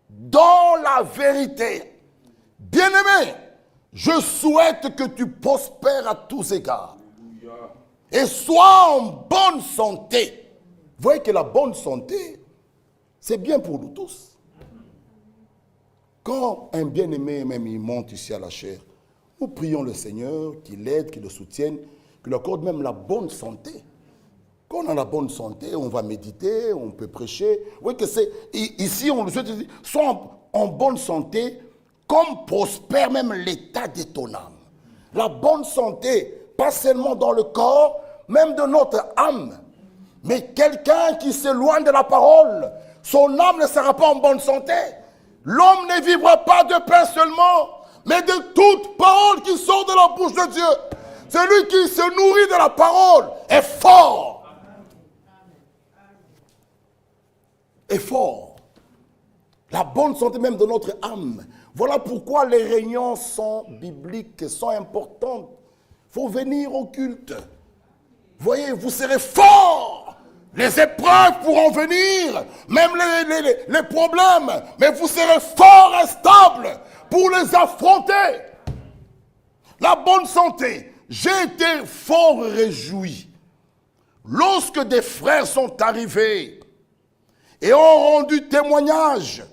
dans la vérité. Bien-aimé, je souhaite que tu prospères à tous égards. Et sois en bonne santé. Vous voyez que la bonne santé, c'est bien pour nous tous. Quand un bien-aimé, même il monte ici à la chair, nous prions le Seigneur qu'il l'aide, qu'il le soutienne, qu'il accorde même la bonne santé. Quand on a la bonne santé, on va méditer, on peut prêcher. Vous voyez que c'est ici, on le souhaite, sois en bonne santé, comme prospère même l'état de ton âme. La bonne santé, pas seulement dans le corps, même de notre âme. Mais quelqu'un qui s'éloigne de la parole, son âme ne sera pas en bonne santé. L'homme ne vivra pas de pain seulement, mais de toute parole qui sort de la bouche de Dieu. Celui qui se nourrit de la parole est fort. Est fort. La bonne santé même de notre âme. Voilà pourquoi les réunions sont bibliques, sont importantes. Il faut venir au culte. Voyez, vous serez forts. Les épreuves pourront venir, même les problèmes, mais vous serez forts et stables pour les affronter. La bonne santé. J'ai été fort réjoui lorsque des frères sont arrivés et ont rendu témoignage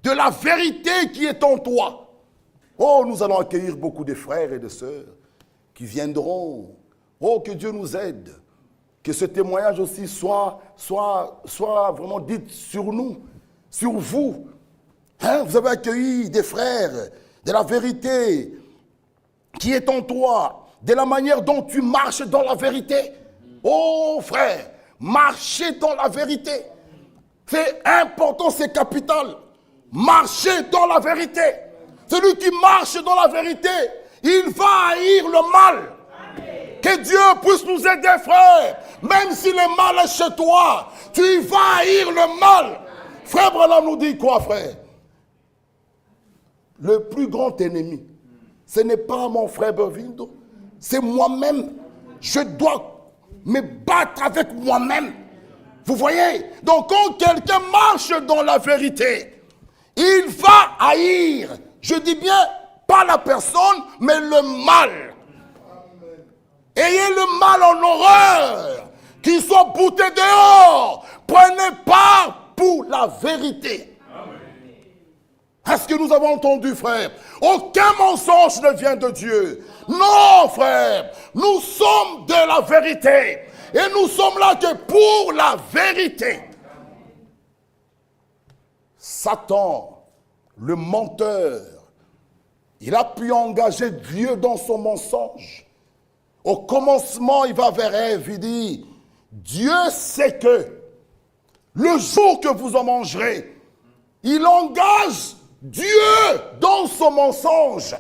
de la vérité qui est en toi. Oh, nous allons accueillir beaucoup de frères et de sœurs qui viendront. Oh, que Dieu nous aide. Que ce témoignage aussi soit vraiment dit sur nous, sur vous. Hein? Vous avez accueilli des frères, de la vérité qui est en toi, de la manière dont tu marches dans la vérité. Oh frère, marcher dans la vérité. C'est important, c'est capital. Marcher dans la vérité. Celui qui marche dans la vérité, il va haïr le mal. Que Dieu puisse nous aider, frère. Même si le mal est chez toi, tu vas haïr le mal. Frère Branham nous dit quoi, frère? Le plus grand ennemi, ce n'est pas mon frère Bervindo, c'est moi-même. Je dois me battre avec moi-même. Vous voyez? Donc quand quelqu'un marche dans la vérité, il va haïr, je dis bien, pas la personne, mais le mal. Ayez le mal en horreur, qu'il soit bouté dehors. Prenez part pour la vérité. Est-ce que nous avons entendu, frère? Aucun mensonge ne vient de Dieu. Non, frère, nous sommes de la vérité. Et nous sommes là que pour la vérité. Satan, le menteur, il a pu engager Dieu dans son mensonge. Au commencement, il va vers Ève, il dit, Dieu sait que le jour que vous en mangerez, il engage Dieu dans son mensonge.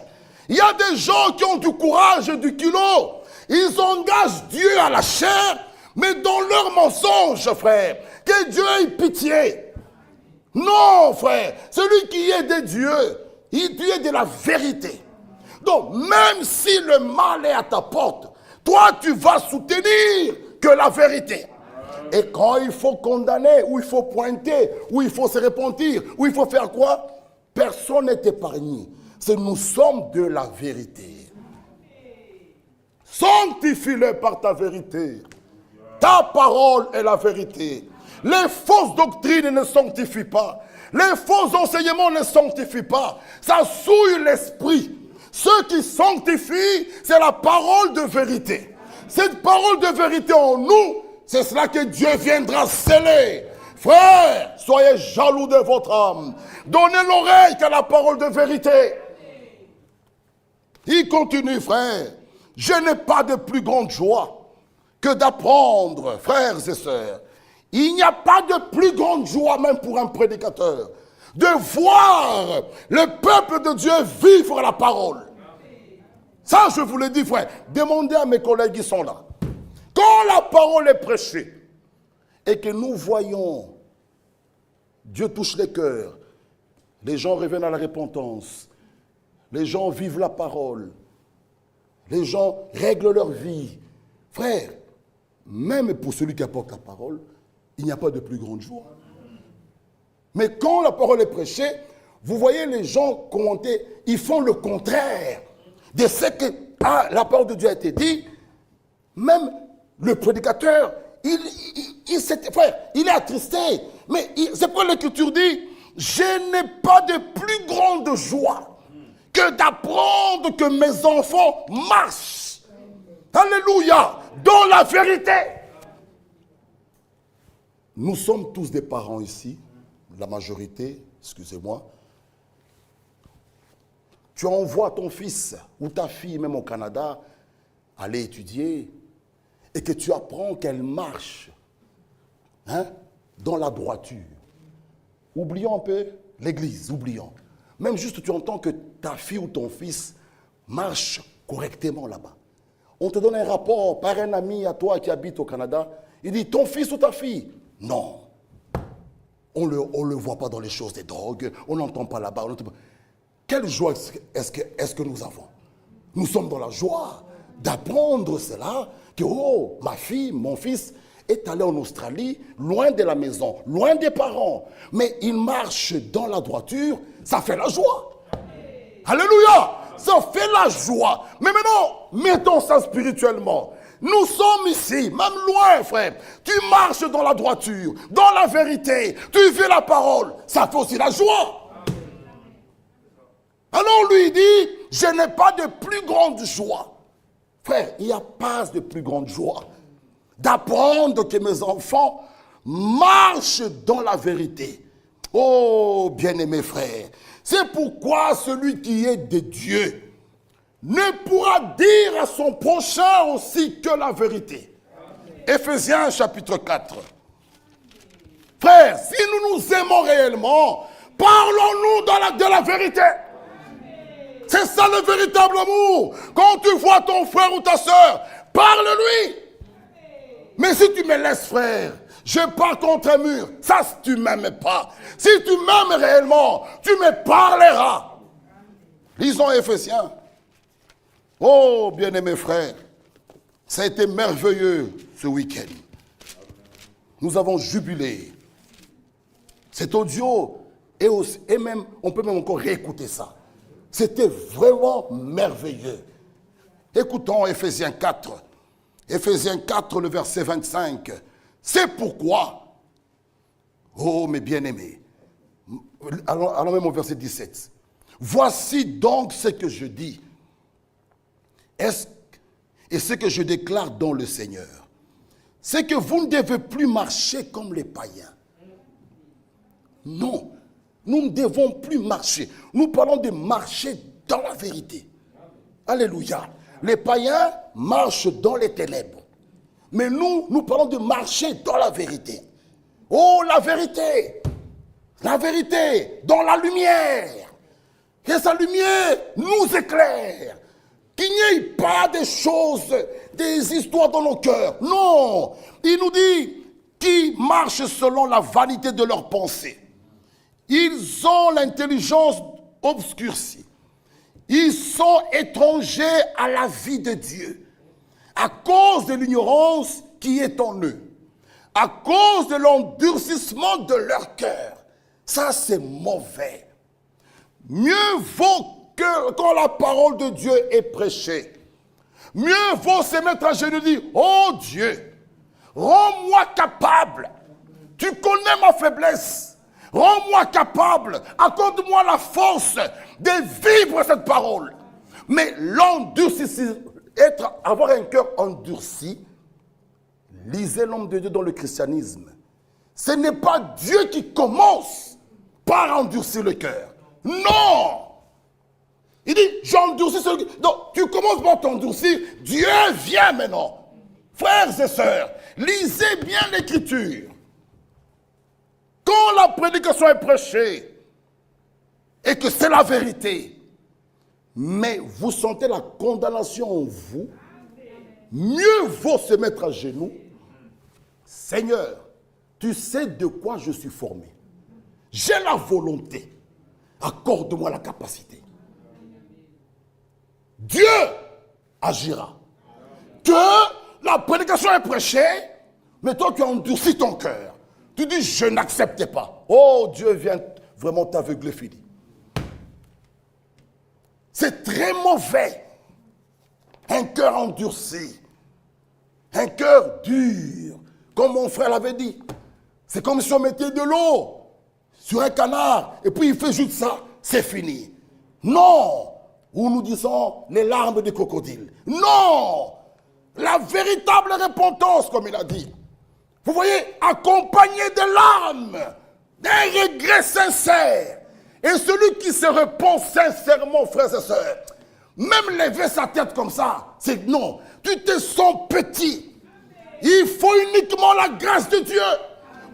Il y a des gens qui ont du courage et du culot. Ils engagent Dieu à la chair, mais dans leur mensonge, frère, que Dieu ait pitié. Non, frère, celui qui est de Dieu, il est de la vérité. Donc, même si le mal est à ta porte, toi, tu vas soutenir que la vérité. Et quand il faut condamner, ou il faut pointer, ou il faut se repentir, ou il faut faire quoi? Personne n'est épargné. C'est nous sommes de la vérité. Sanctifie-le par ta vérité. Ta parole est la vérité. Les fausses doctrines ne sanctifient pas. Les faux enseignements ne sanctifient pas. Ça souille l'esprit. Ce qui sanctifie, c'est la parole de vérité. Cette parole de vérité en nous, c'est cela que Dieu viendra sceller. Frères, soyez jaloux de votre âme. Donnez l'oreille à la parole de vérité. Il continue, frère. Je n'ai pas de plus grande joie que d'apprendre, frères et sœurs. Il n'y a pas de plus grande joie, même pour un prédicateur, de voir le peuple de Dieu vivre la parole. Ça, je vous le dis, frère. Demandez à mes collègues qui sont là. Quand la parole est prêchée et que nous voyons Dieu touche les cœurs, les gens reviennent à la repentance, les gens vivent la parole, les gens règlent leur vie. Frère, même pour celui qui apporte la parole, il n'y a pas de plus grande joie. Mais quand la parole est prêchée, vous voyez les gens commenter, ils font le contraire de ce que la parole de Dieu a été dit. Même le prédicateur, il est attristé. Mais c'est pourquoi l'Écriture dit, je n'ai pas de plus grande joie que d'apprendre que mes enfants marchent. Alléluia, dans la vérité. Nous sommes tous des parents ici, la majorité, excusez-moi. Tu envoies ton fils ou ta fille, même au Canada, aller étudier, et que tu apprends qu'elle marche dans la droiture. Oublions un peu l'église, oublions. Même juste tu entends que ta fille ou ton fils marche correctement là-bas. On te donne un rapport par un ami à toi qui habite au Canada. Il dit, ton fils ou ta fille? Non. On le voit pas dans les choses des drogues. On n'entend pas là-bas. Quelle joie est-ce que nous avons? Nous sommes dans la joie d'apprendre cela, que ma fille, mon fils est allé en Australie, loin de la maison, loin des parents. Mais il marche dans la droiture, ça fait la joie. Alléluia! Ça fait la joie. Mais maintenant, mettons ça spirituellement. Nous sommes ici, même loin, frère. Tu marches dans la droiture, dans la vérité. Tu vis la parole. Ça fait aussi la joie. Alors lui dit, je n'ai pas de plus grande joie. Frère, il n'y a pas de plus grande joie d'apprendre que mes enfants marchent dans la vérité. Oh, bien-aimés frères, c'est pourquoi celui qui est de Dieu ne pourra dire à son prochain aussi que la vérité. Éphésiens chapitre 4. Frère, si nous nous aimons réellement, parlons-nous de la vérité. C'est ça le véritable amour. Quand tu vois ton frère ou ta soeur, parle-lui. Mais si tu me laisses, frère, je pars contre un mur. Ça, si tu ne m'aimes pas. Si tu m'aimes réellement, tu me parleras. Lisons Éphésiens. Oh, bien-aimés frères, ça a été merveilleux ce week-end. Nous avons jubilé. Cet audio, et même, on peut même encore réécouter ça. C'était vraiment merveilleux. Écoutons Ephésiens 4. Ephésiens 4, le verset 25. C'est pourquoi, oh mes bien-aimés, allons même au verset 17. Voici donc ce que je dis et ce que je déclare dans le Seigneur. C'est que vous ne devez plus marcher comme les païens. Non, nous ne devons plus marcher. Nous parlons de marcher dans la vérité. Alléluia. Les païens marchent dans les ténèbres. Mais nous parlons de marcher dans la vérité. Oh, la vérité dans la lumière. Que sa lumière nous éclaire. Qu'il n'y ait pas des choses, des histoires dans nos cœurs. Non, il nous dit qui marchent selon la vanité de leurs pensées. Ils ont l'intelligence obscurcie. Ils sont étrangers à la vie de Dieu à cause de l'ignorance qui est en eux, à cause de l'endurcissement de leur cœur. Ça, c'est mauvais. Mieux vaut que quand la parole de Dieu est prêchée, mieux vaut se mettre à genoux et dire, oh Dieu, rends-moi capable. Tu connais ma faiblesse. Rends-moi capable, accorde-moi la force de vivre cette parole. Mais l'endurcissement, avoir un cœur endurci, lisez l'homme de Dieu dans le christianisme. Ce n'est pas Dieu qui commence par endurcir le cœur. Non! Il dit, j'endurcis celui qui... Donc, tu commences par t'endurcir, Dieu vient maintenant. Frères et sœurs, lisez bien l'écriture. Quand la prédication est prêchée et que c'est la vérité, mais vous sentez la condamnation en vous, mieux vaut se mettre à genoux. Seigneur, tu sais de quoi je suis formé. J'ai la volonté. Accorde-moi la capacité. Dieu agira. Que la prédication est prêchée, mais toi tu endurcis ton cœur. Tu dis, je n'accepte pas. Oh, Dieu vient vraiment t'aveugler, fini. C'est très mauvais. Un cœur endurci. Un cœur dur. Comme mon frère l'avait dit. C'est comme si on mettait de l'eau sur un canard et puis il fait juste ça. C'est fini. Non. Ou nous disons les larmes des crocodiles. Non. La véritable repentance, comme il a dit. Vous voyez, accompagné de larmes, d'un regret sincère. Et celui qui se repent sincèrement, frères et sœurs, même lever sa tête comme ça, c'est non. Tu te sens petit. Il faut uniquement la grâce de Dieu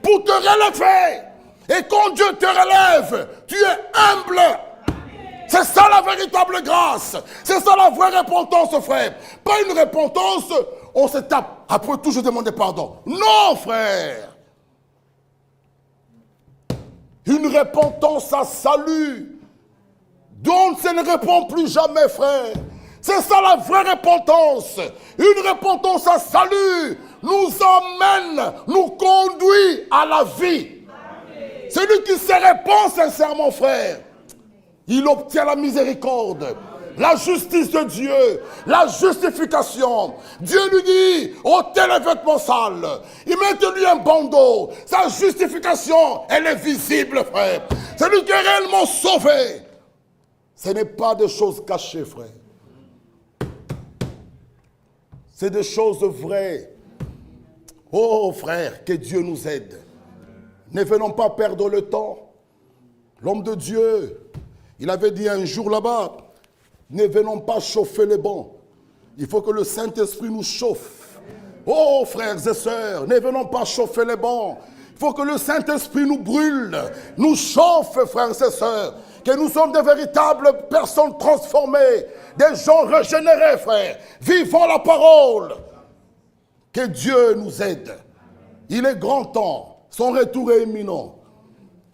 pour te relever. Et quand Dieu te relève, tu es humble. C'est ça la véritable grâce. C'est ça la vraie repentance, frère. Pas une repentance, on se tape. Après toujours demander pardon. Non, frère. Une repentance à salut. Donc, ça ne répond plus jamais, frère. C'est ça la vraie repentance. Une repentance à salut nous emmène, nous conduit à la vie. Celui qui se répand sincèrement, frère, il obtient la miséricorde, la justice de Dieu, la justification. Dieu lui dit, ôtez les vêtements sales, il met lui un bandeau. Sa justification, elle est visible, frère. Celui qui est réellement sauvé, ce n'est pas des choses cachées, frère. C'est des choses vraies. Oh, frère, que Dieu nous aide. Ne venons pas perdre le temps. L'homme de Dieu, il avait dit un jour là-bas, ne venons pas chauffer les bancs. Il faut que le Saint-Esprit nous chauffe. Oh, frères et sœurs, ne venons pas chauffer les bancs. Il faut que le Saint-Esprit nous brûle, nous chauffe, frères et sœurs. Que nous sommes de véritables personnes transformées, des gens régénérés, frères. Vivons la parole. Que Dieu nous aide. Il est grand temps. Son retour est imminent.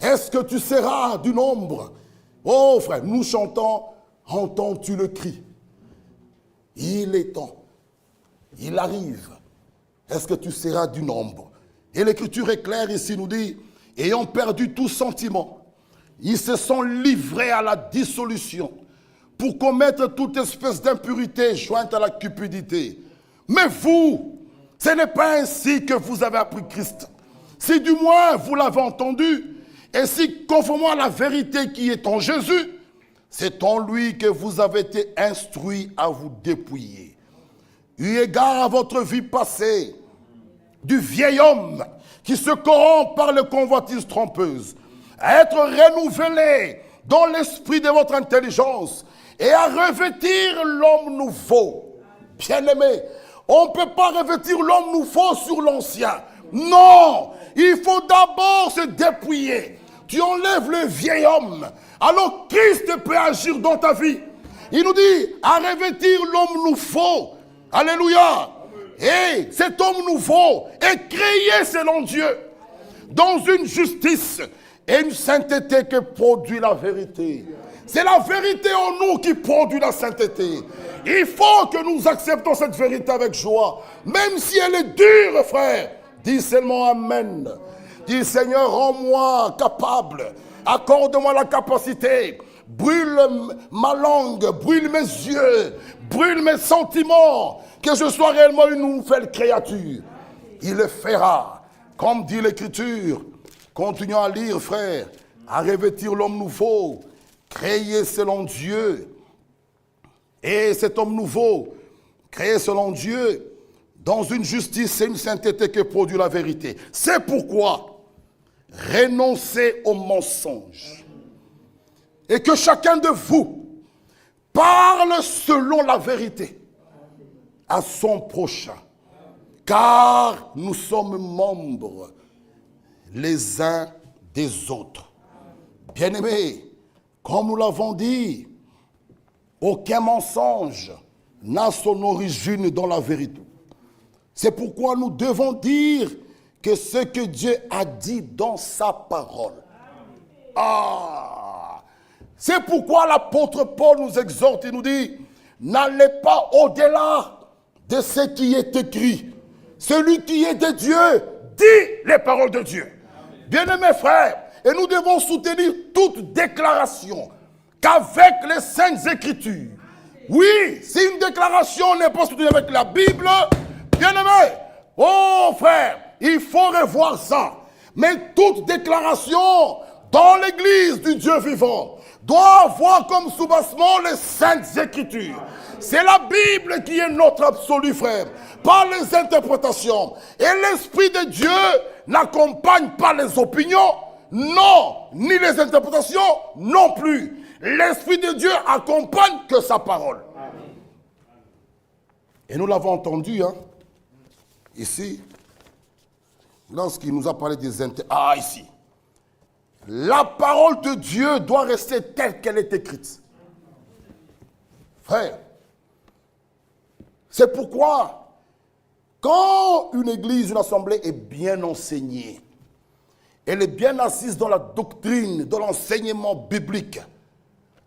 Est-ce que tu seras du nombre? Oh frère, nous chantons, entends-tu le cri? Il est temps. Il arrive. est-ce que tu seras du nombre? Et l'Écriture est claire ici, nous dit, ayant perdu tout sentiment, ils se sont livrés à la dissolution pour commettre toute espèce d'impurité jointe à la cupidité. Mais vous, ce n'est pas ainsi que vous avez appris Christ. Si du moins vous l'avez entendu, et si conformément à la vérité qui est en Jésus, c'est en lui que vous avez été instruits à vous dépouiller. Eu égard à votre vie passée, du vieil homme qui se corrompt par les convoitises trompeuses, à être renouvelé dans l'esprit de votre intelligence et à revêtir l'homme nouveau. Bien-aimé, on ne peut pas revêtir l'homme nouveau sur l'ancien. Non, il faut d'abord se dépouiller. Tu enlèves le vieil homme, alors Christ peut agir dans ta vie. Il nous dit à revêtir l'homme nouveau. Alléluia. Et cet homme nouveau est créé selon Dieu, dans une justice et une sainteté que produit la vérité. C'est la vérité en nous qui produit la sainteté. Il faut que nous acceptons cette vérité avec joie, même si elle est dure, frère. Dis seulement Amen. Dis Seigneur, rends-moi capable. Accorde-moi la capacité. Brûle ma langue, brûle mes yeux, brûle mes sentiments. Que je sois réellement une nouvelle créature. Il le fera. Comme dit l'Écriture. Continuons à lire, frère. À revêtir l'homme nouveau, créé selon Dieu. Et cet homme nouveau, créé selon Dieu, dans une justice et une sainteté que produit la vérité. C'est pourquoi, renoncez au mensonge. Et que chacun de vous parle selon la vérité à son prochain. Car nous sommes membres les uns des autres. Bien-aimés, comme nous l'avons dit, aucun mensonge n'a son origine dans la vérité. C'est pourquoi nous devons dire que ce que Dieu a dit dans sa parole. C'est pourquoi l'apôtre Paul nous exhorte et nous dit, n'allez pas au-delà de ce qui est écrit. Celui qui est de Dieu dit les paroles de Dieu. Bien-aimés frères, et nous devons soutenir toute déclaration qu'avec les Saintes Écritures. Oui, si une déclaration n'est pas soutenue avec la Bible, bien-aimés, oh frère, il faut revoir ça. Mais toute déclaration dans l'église du Dieu vivant doit avoir comme soubassement les Saintes Écritures. C'est la Bible qui est notre absolu, frère, pas les interprétations. Et l'Esprit de Dieu n'accompagne pas les opinions, non, ni les interprétations, non plus. L'Esprit de Dieu accompagne que sa parole. Et nous l'avons entendu, hein, ici, lorsqu'il nous a parlé des ici. La parole de Dieu doit rester telle qu'elle est écrite. Frère, c'est pourquoi, quand une église, une assemblée est bien enseignée, elle est bien assise dans la doctrine, dans l'enseignement biblique.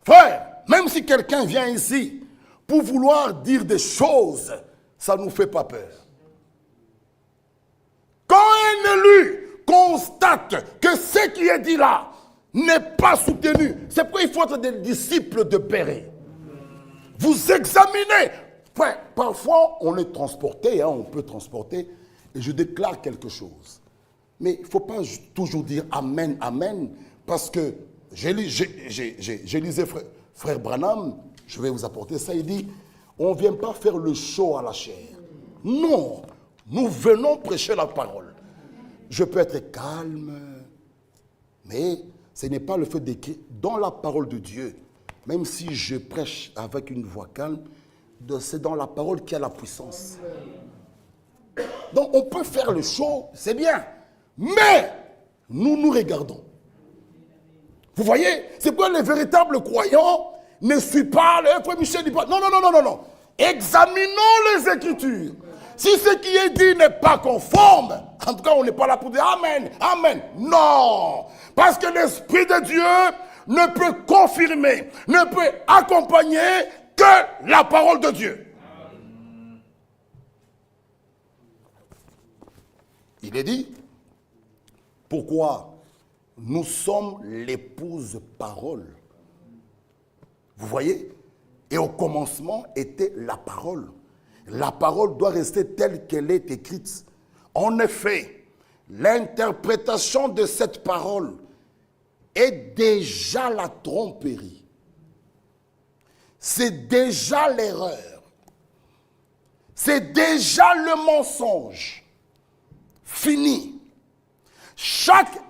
Frère, même si quelqu'un vient ici pour vouloir dire des choses, ça ne nous fait pas peur. Quand un élu constate que ce qui est dit là n'est pas soutenu, c'est pourquoi il faut être des disciples de Péret. Vous examinez. Frère, parfois, on est transporté, hein, on peut transporter, et je déclare quelque chose. Mais il ne faut pas toujours dire Amen, Amen, parce que j'ai lisé frère Branham, je vais vous apporter ça, il dit, on ne vient pas faire le show à la chair. Non, nous venons prêcher la parole. Je peux être calme, mais ce n'est pas le fait d'écrire dans la parole de Dieu. Même si je prêche avec une voix calme, c'est dans la parole qu'il y a la puissance. Donc on peut faire le show, c'est bien. Mais nous nous regardons. Vous voyez, c'est pourquoi les véritables croyants ne suivent pas le frère Michel dit pas. Non, non, non, non, non, non. Examinons les Écritures. Si ce qui est dit n'est pas conforme, en tout cas, on n'est pas là pour dire Amen, Amen. Non. Parce que l'Esprit de Dieu ne peut confirmer, ne peut accompagner que la parole de Dieu. Il est dit, pourquoi nous sommes l'épouse parole. Vous voyez? Et au commencement était la parole. La parole doit rester telle qu'elle est écrite. En effet, l'interprétation de cette parole est déjà la tromperie. C'est déjà l'erreur. C'est déjà le mensonge. Fini. Chaque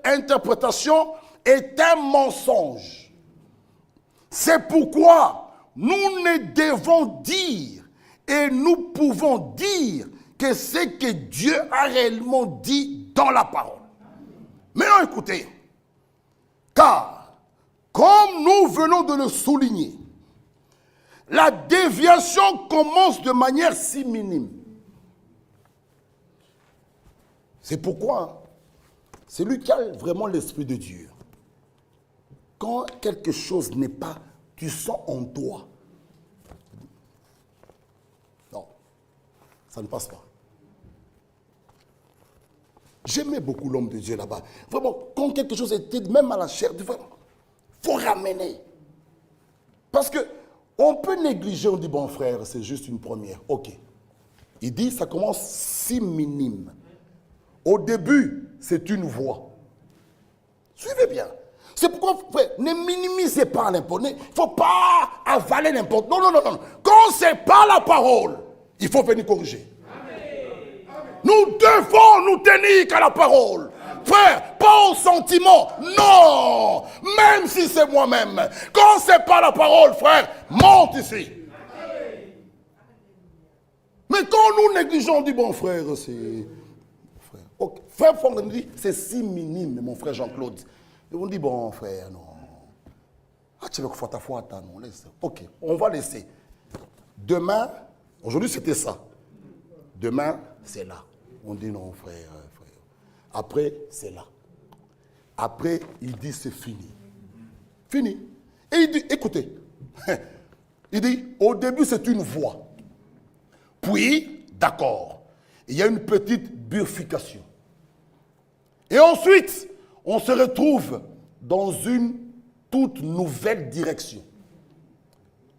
interprétation est un mensonge. C'est pourquoi nous ne devons dire et nous pouvons dire que ce que Dieu a réellement dit dans la parole. Maintenant écoutez, car comme nous venons de le souligner, la déviation commence de manière si minime. C'est pourquoi c'est lui qui a vraiment l'Esprit de Dieu. Quand quelque chose n'est pas, tu sens en toi. Non, ça ne passe pas. J'aimais beaucoup l'homme de Dieu là-bas. Vraiment, quand quelque chose était même à la chair, il faut ramener. Parce que on peut négliger, on dit, bon frère, c'est juste une première. Ok. Il dit, ça commence si minime. Au début, c'est une voix. Suivez bien. C'est pourquoi, frère, ne minimisez pas n'importe. Il ne faut pas avaler n'importe. Non, non, non, non. Quand ce n'est pas la parole, il faut venir corriger. Nous devons nous tenir qu'à la parole. Frère, pas au sentiment. Non. Même si c'est moi-même. Quand ce n'est pas la parole, frère, monte ici. Mais quand nous négligeons, on dit, bon frère, c'est... Frère, okay. Frère Franck nous dit, c'est si minime, mon frère Jean-Claude. Et on dit, bon frère, non. Ah, tu veux que ta foi, non, laisse. Ok, on va laisser. Demain, aujourd'hui c'était ça. Demain, c'est là. On dit non, frère, frère. Après, c'est là. Après, il dit, c'est fini. Fini. Et il dit, écoutez. Il dit, au début, c'est une voix. Puis, d'accord, il y a une petite bifurcation. Et ensuite, on se retrouve dans une toute nouvelle direction.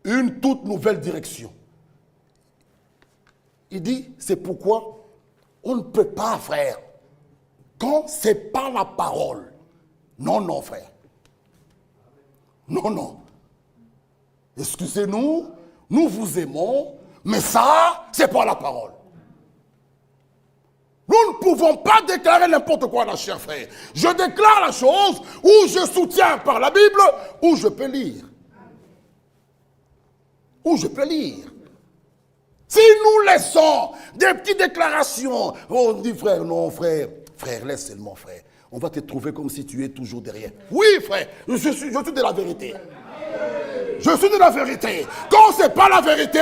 Une toute nouvelle direction. Il dit, c'est pourquoi on ne peut pas, frère, quand ce n'est pas la parole. Non, non, frère. Non, non. Excusez-nous, nous vous aimons, mais ça, ce n'est pas la parole. Nous ne pouvons pas déclarer n'importe quoi, la chère frère. Je déclare la chose où je soutiens par la Bible, où je peux lire. Où je peux lire. Si nous laissons des petites déclarations, on dit frère, non frère, frère, laisse seulement frère. On va te trouver comme si tu es toujours derrière. Oui frère, je suis de la vérité. Je suis de la vérité. Quand ce n'est pas la vérité,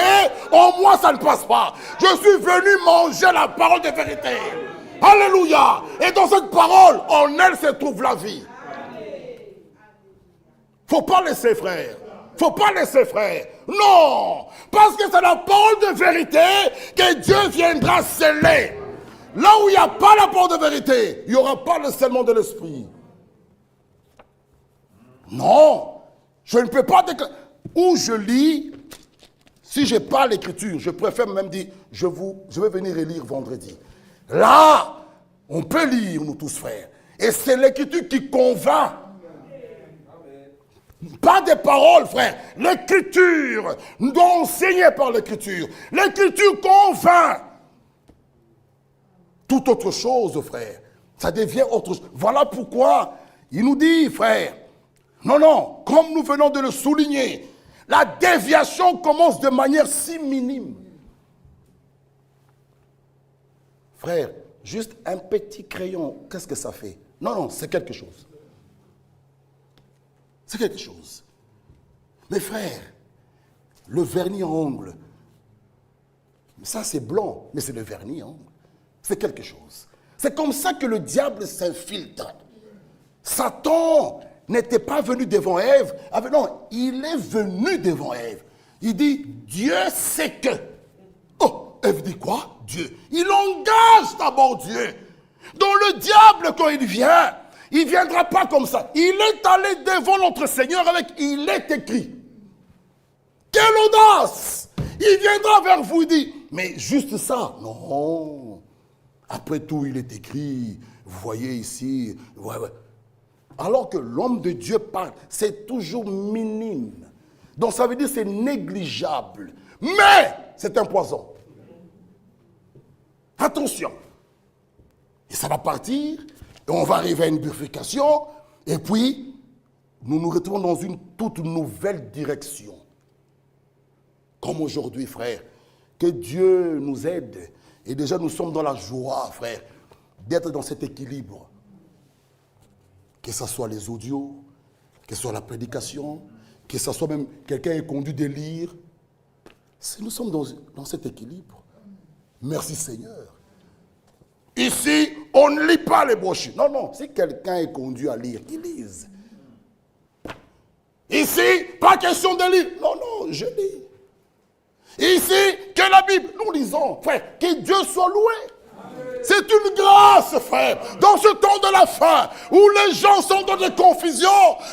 en moi ça ne passe pas. Je suis venu manger la parole de vérité. Alléluia. Et dans cette parole, en elle se trouve la vie. Faut pas laisser frère. Faut pas laisser frère. Non. Parce que c'est la parole de vérité que Dieu viendra sceller. Là où il n'y a pas la parole de vérité, il n'y aura pas le scellement de l'esprit. Non. Je ne peux pas déclarer. Où je lis, si je n'ai pas l'écriture, je préfère même dire, je vais venir relire vendredi. Là, on peut lire, nous tous frères. Et c'est l'écriture qui convainc. Pas des paroles, frère. L'écriture, nous devons enseigner par l'écriture. L'écriture convainc. Toute autre chose, frère, ça devient autre chose. Voilà pourquoi il nous dit, frère, non, non, comme nous venons de le souligner, la déviation commence de manière si minime. Frère, juste un petit crayon, qu'est-ce que ça fait? Non, non, c'est quelque chose. C'est quelque chose. Mais frère, le vernis à ongles, ça c'est blanc, mais c'est le vernis à ongles. C'est quelque chose. C'est comme ça que le diable s'infiltre. Satan n'était pas venu devant Ève. Non, il est venu devant Ève. Il dit, Dieu sait que. Oh, Elle dit quoi? Dieu. Il engage d'abord Dieu. Donc le diable, quand il vient, il ne viendra pas comme ça. Il est allé devant notre Seigneur avec « il est écrit ». Quelle audace! Il viendra vers vous et dit « mais juste ça ». Non. Après tout, il est écrit. Vous voyez ici. Ouais. Alors que l'homme de Dieu parle, c'est toujours minime. Donc ça veut dire que c'est négligeable. Mais c'est un poison. Attention. Et ça va partir, et on va arriver à une bifurcation, et puis nous nous retrouvons dans une toute nouvelle direction. Comme aujourd'hui, frère, que Dieu nous aide. Et déjà, nous sommes dans la joie, frère, d'être dans cet équilibre. Que ce soit les audios, que ce soit la prédication, que ce soit même quelqu'un est conduit de lire. Si nous sommes dans cet équilibre, merci Seigneur. Ici, on ne lit pas les brochures. Non, non, si quelqu'un est conduit à lire, qu'il lise. Ici, pas question de lire. Non, non, je lis. Ici, que la Bible, nous lisons, frère, que Dieu soit loué. C'est une grâce, frère, dans ce temps de la fin, où les gens sont dans des confusions,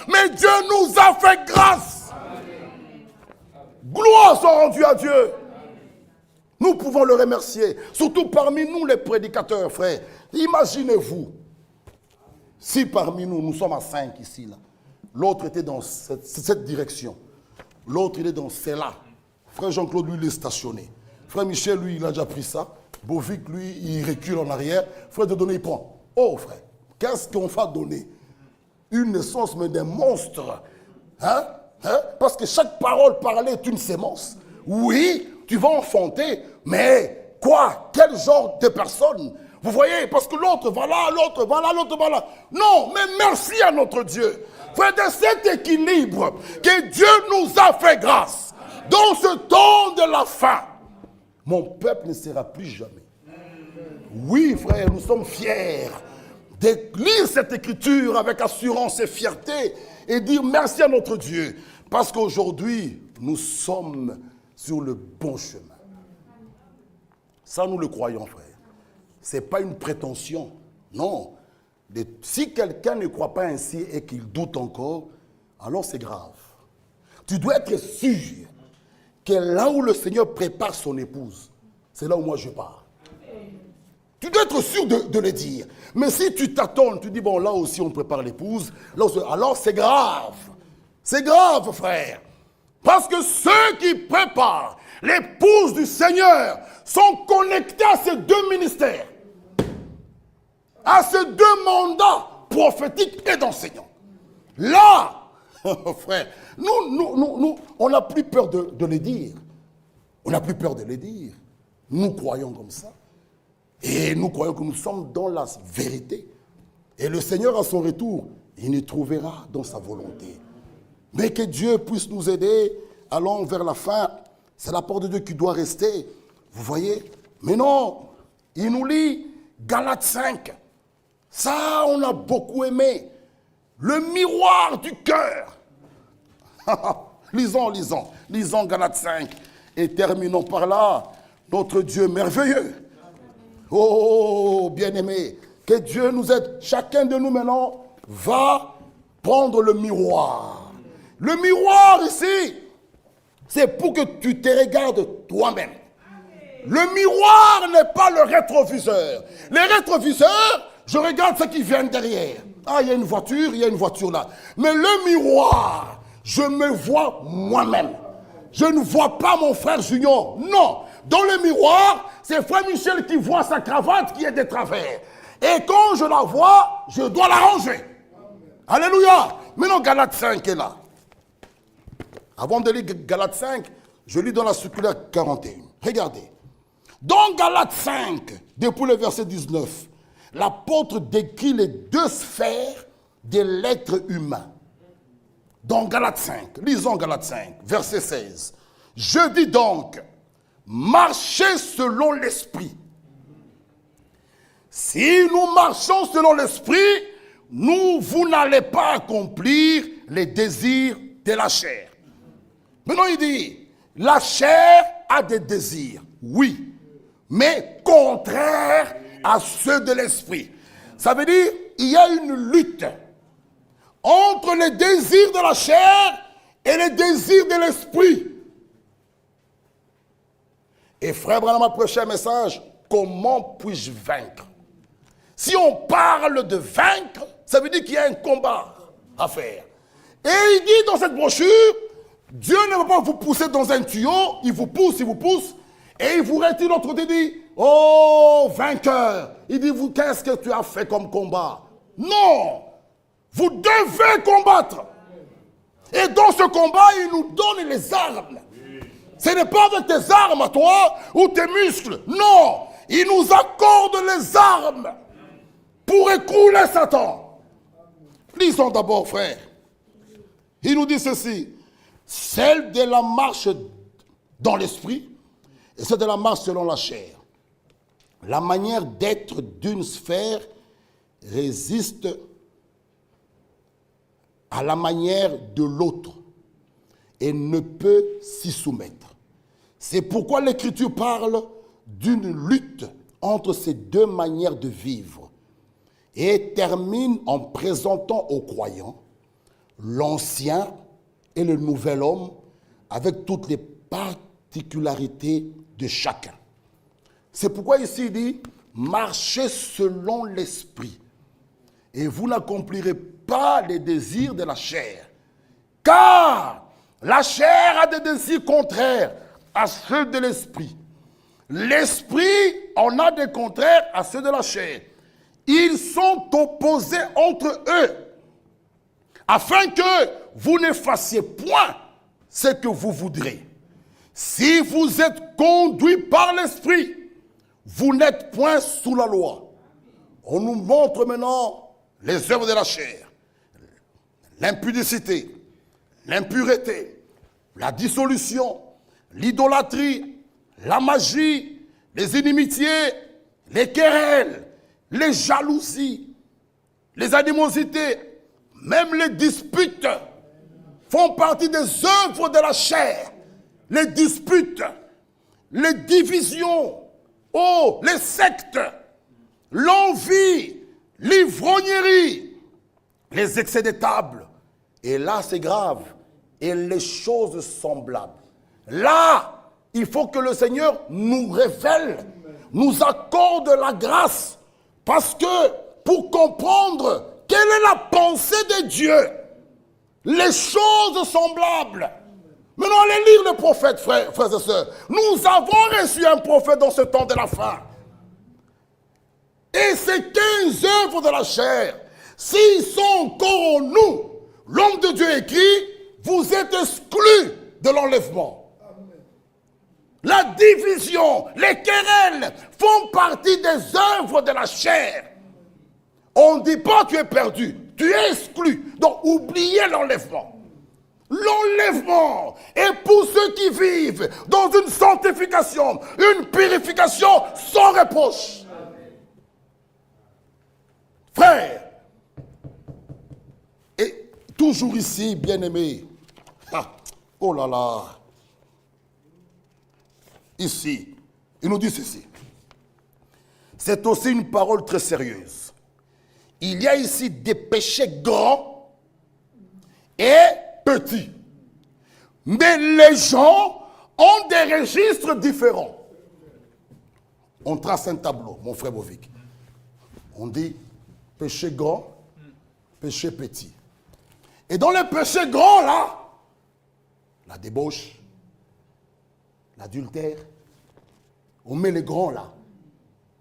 mais Dieu nous a fait grâce. Gloire soit rendue à Dieu. Nous pouvons le remercier, surtout parmi nous les prédicateurs, frère. Imaginez-vous, si parmi nous, nous sommes à 5 ici, là, l'autre était dans cette direction, l'autre il est dans celle-là. Frère Jean-Claude, lui, il est stationné. Frère Michel, lui, il a déjà pris ça. Bovic, lui, il recule en arrière. Frère Dieudonné, il prend. Oh, frère, qu'est-ce qu'on va donner? Une naissance, mais d'un monstre. Hein? Parce que chaque parole parlée est une sémence. Oui, tu vas enfanter, mais quoi? Quel genre de personne? Vous voyez, parce que l'autre va là, l'autre va là, l'autre va là. Non, mais merci à notre Dieu. Frère, de cet équilibre que Dieu nous a fait grâce. Dans ce temps de la fin, mon peuple ne sera plus jamais. Oui, frère, nous sommes fiers de lire cette écriture avec assurance et fierté et dire merci à notre Dieu. Parce qu'aujourd'hui, nous sommes sur le bon chemin. Ça, nous le croyons, frère. Ce n'est pas une prétention. Non. Si quelqu'un ne croit pas ainsi et qu'il doute encore, alors c'est grave. Tu dois être sûr que là où le Seigneur prépare son épouse, c'est là où moi je pars. Tu dois être sûr de le dire. Mais si tu t'attends, tu dis, bon, là aussi on prépare l'épouse, alors c'est grave. C'est grave, frère. Parce que ceux qui préparent l'épouse du Seigneur sont connectés à ces deux ministères, à ces deux mandats prophétiques et d'enseignants. Là, frère, nous, on n'a plus peur de les dire. On n'a plus peur de les dire. Nous croyons comme ça. Et nous croyons que nous sommes dans la vérité. Et le Seigneur, à son retour, il nous trouvera dans sa volonté. Mais que Dieu puisse nous aider. Allons vers la fin. C'est la porte de Dieu qui doit rester. Vous voyez? Mais non, il nous lit Galates 5. Ça, on a beaucoup aimé. Le miroir du cœur. Lisons Galates 5. Et terminons par là. Notre Dieu merveilleux. Oh, bien-aimé, que Dieu nous aide. Chacun de nous maintenant va prendre le miroir. Le miroir ici, c'est pour que tu te regardes toi-même. Le miroir n'est pas le rétroviseur. Les rétroviseurs, je regarde ce qui vient derrière. Ah, il y a une voiture là. Mais le miroir, je me vois moi-même. Je ne vois pas mon frère Junior. Non. Dans le miroir, c'est frère Michel qui voit sa cravate qui est de travers. Et quand je la vois, je dois la ranger. Alléluia. Maintenant, Galates 5 est là. Avant de lire Galates 5, je lis dans la circulaire 41. Regardez. Dans Galates 5, depuis le verset 19, l'apôtre décrit les deux sphères de l'être humain. Dans Galates 5, lisons Galates 5, verset 16. Je dis donc, marchez selon l'esprit. Si nous marchons selon l'esprit, vous n'allez pas accomplir les désirs de la chair. Maintenant il dit, la chair a des désirs, oui. mais contraires à ceux de l'esprit. Ça veut dire, il y a une lutte entre les désirs de la chair et les désirs de l'esprit. Et frère Branham a prêché un message, comment puis-je vaincre? Si on parle de vaincre, ça veut dire qu'il y a un combat à faire. Et il dit dans cette brochure, Dieu ne va pas vous pousser dans un tuyau, il vous pousse, et il vous retire l'autre côté, il dit, oh vainqueur, il dit, vous, qu'est-ce que tu as fait comme combat? Non, vous devez combattre. Et dans ce combat, il nous donne les armes. Ce n'est pas avec tes armes à toi ou tes muscles. Non, il nous accorde les armes pour écrouler Satan. Lisons d'abord, frère. Il nous dit ceci. Celle de la marche dans l'esprit et celle de la marche selon la chair. La manière d'être d'une sphère résiste à la manière de l'autre et ne peut s'y soumettre. C'est pourquoi l'Écriture parle d'une lutte entre ces deux manières de vivre et termine en présentant aux croyants l'ancien et le nouvel homme avec toutes les particularités de chacun. C'est pourquoi ici il dit « Marchez selon l'esprit et vous n'accomplirez pas les désirs de la chair. Car la chair a des désirs contraires à ceux de l'esprit. L'esprit en a des contraires à ceux de la chair. Ils sont opposés entre eux, afin que vous ne fassiez point ce que vous voudrez. Si vous êtes conduits par l'esprit, vous n'êtes point sous la loi. » On nous montre maintenant les œuvres de la chair. L'impudicité, l'impureté, la dissolution, l'idolâtrie, la magie, les inimitiés, les querelles, les jalousies, les animosités, même les disputes font partie des œuvres de la chair. Les disputes, les divisions, oh, les sectes, l'envie, l'ivrognerie, les excès de table. Et là, c'est grave. Et les choses semblables. Là, il faut que le Seigneur nous révèle, nous accorde la grâce. Parce que pour comprendre quelle est la pensée de Dieu, les choses semblables. Maintenant, allez lire le prophète, frères et sœurs. Nous avons reçu un prophète dans ce temps de la fin. Et ces 15 œuvres de la chair, s'ils sont encore en nous, l'homme de Dieu écrit, vous êtes exclus de l'enlèvement. La division, les querelles font partie des œuvres de la chair. On ne dit pas tu es perdu, tu es exclu. Donc oubliez l'enlèvement. L'enlèvement est pour ceux qui vivent dans une sanctification, une purification sans reproche. Frère, et toujours ici, bien-aimé, oh là là, ici, il nous dit ceci. C'est aussi une parole très sérieuse. Il y a ici des péchés grands et petits. Mais les gens ont des registres différents. On trace un tableau, mon frère Bovic. On dit péché grand, péché petit. Et dans les péchés grands, là, la débauche, l'adultère, on met les grands là,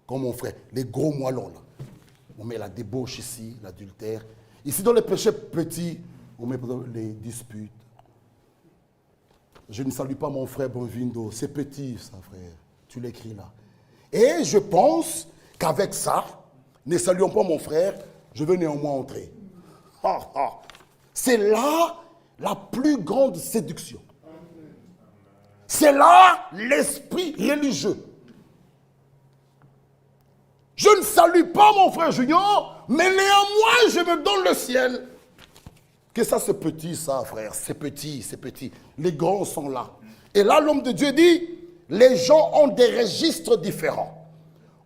comme mon frère, les gros moellons là. On met la débauche ici, l'adultère. Ici, dans les péchés petits, on met les disputes. Je ne salue pas mon frère Bonvindo, c'est petit ça, frère. Tu l'écris là. Et je pense qu'avec ça, ne saluons pas mon frère, je veux néanmoins entrer. C'est là la plus grande séduction. C'est là l'esprit religieux. Je ne salue pas mon frère Junior, mais néanmoins je me donne le ciel. Que ça c'est petit ça frère, c'est petit, c'est petit. Les grands sont là. Et là l'homme de Dieu dit, les gens ont des registres différents.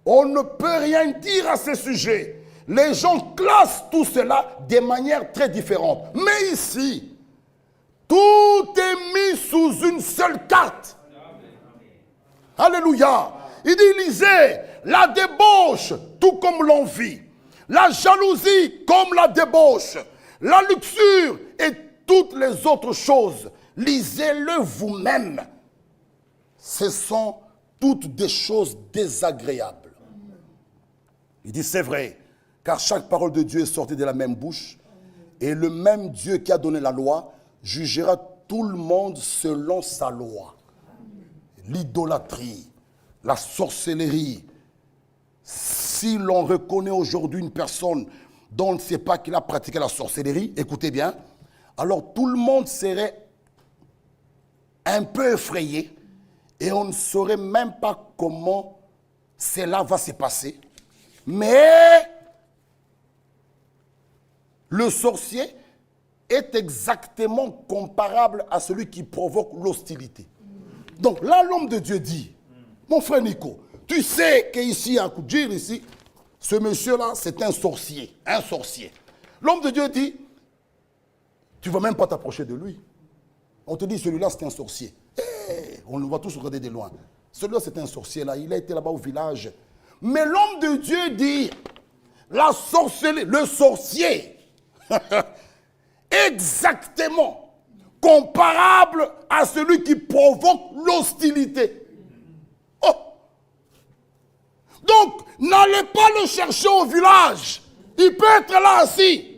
On ne peut rien dire à ce sujet. Les gens classent tout cela de manière très différente. Mais ici, tout est mis sous une seule carte. Alléluia. Il dit, lisez, la débauche, tout comme l'envie, la jalousie comme la débauche, la luxure et toutes les autres choses. Lisez-le vous-même. Ce sont toutes des choses désagréables. Il dit, c'est vrai, car chaque parole de Dieu est sortie de la même bouche, et le même Dieu qui a donné la loi jugera tout le monde selon sa loi. L'idolâtrie, la sorcellerie. Si l'on reconnaît aujourd'hui une personne dont on ne sait pas qu'il a pratiqué la sorcellerie, écoutez bien, alors tout le monde serait un peu effrayé et on ne saurait même pas comment cela va se passer. Mais le sorcier est exactement comparable à celui qui provoque l'hostilité. Donc là, l'homme de Dieu dit, mon frère Nico, tu sais qu'ici, à Koudjir, ici, ce monsieur-là, c'est un sorcier. Un sorcier. L'homme de Dieu dit, tu ne vas même pas t'approcher de lui. On te dit, celui-là, c'est un sorcier. On le voit tous regarder de loin. Celui-là, c'est un sorcier, là. Il a été là-bas au village. Mais l'homme de Dieu dit, la sorcellerie, le sorcier, exactement comparable à celui qui provoque l'hostilité. Oh! Donc, n'allez pas le chercher au village. Il peut être là assis.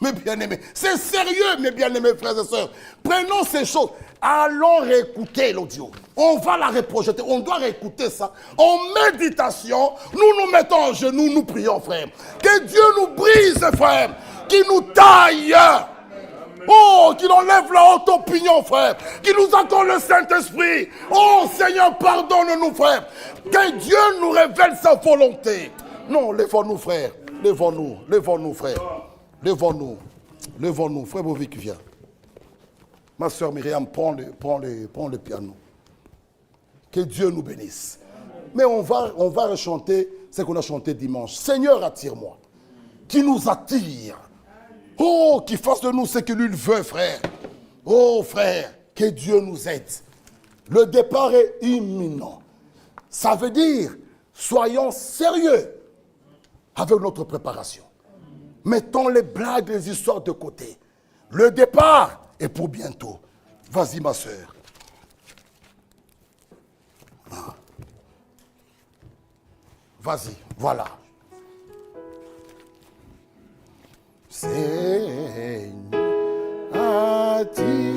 Mes bien-aimés, c'est sérieux, mes bien-aimés frères et sœurs. Prenons ces choses. Allons réécouter l'audio. On va la reprojeter. On doit réécouter ça. En méditation, nous nous mettons en genoux, nous prions, frère. Que Dieu nous brise, frère. Qu'il nous taille. Oh, qu'il enlève la haute opinion, frère. Qu'il nous accorde le Saint-Esprit. Oh, Seigneur, pardonne-nous, frère. Que Dieu nous révèle sa volonté. Non, lèvons-nous, frère. Lèvons-nous, lèvons-nous, frère. Lèvons-nous, lèvons-nous. Frère Bovic vient. Ma soeur Myriam, prends le piano. Que Dieu nous bénisse. Mais on va rechanter ce qu'on a chanté dimanche. Seigneur, attire-moi. Qui nous attire. Oh, qui fasse de nous ce que lui veut, frère. Oh, frère, que Dieu nous aide. Le départ est imminent. Ça veut dire, soyons sérieux avec notre préparation. Mettons les blagues, les histoires de côté. Le départ est pour bientôt. Vas-y, ma soeur. Vas-y, voilà. Seigneur, attire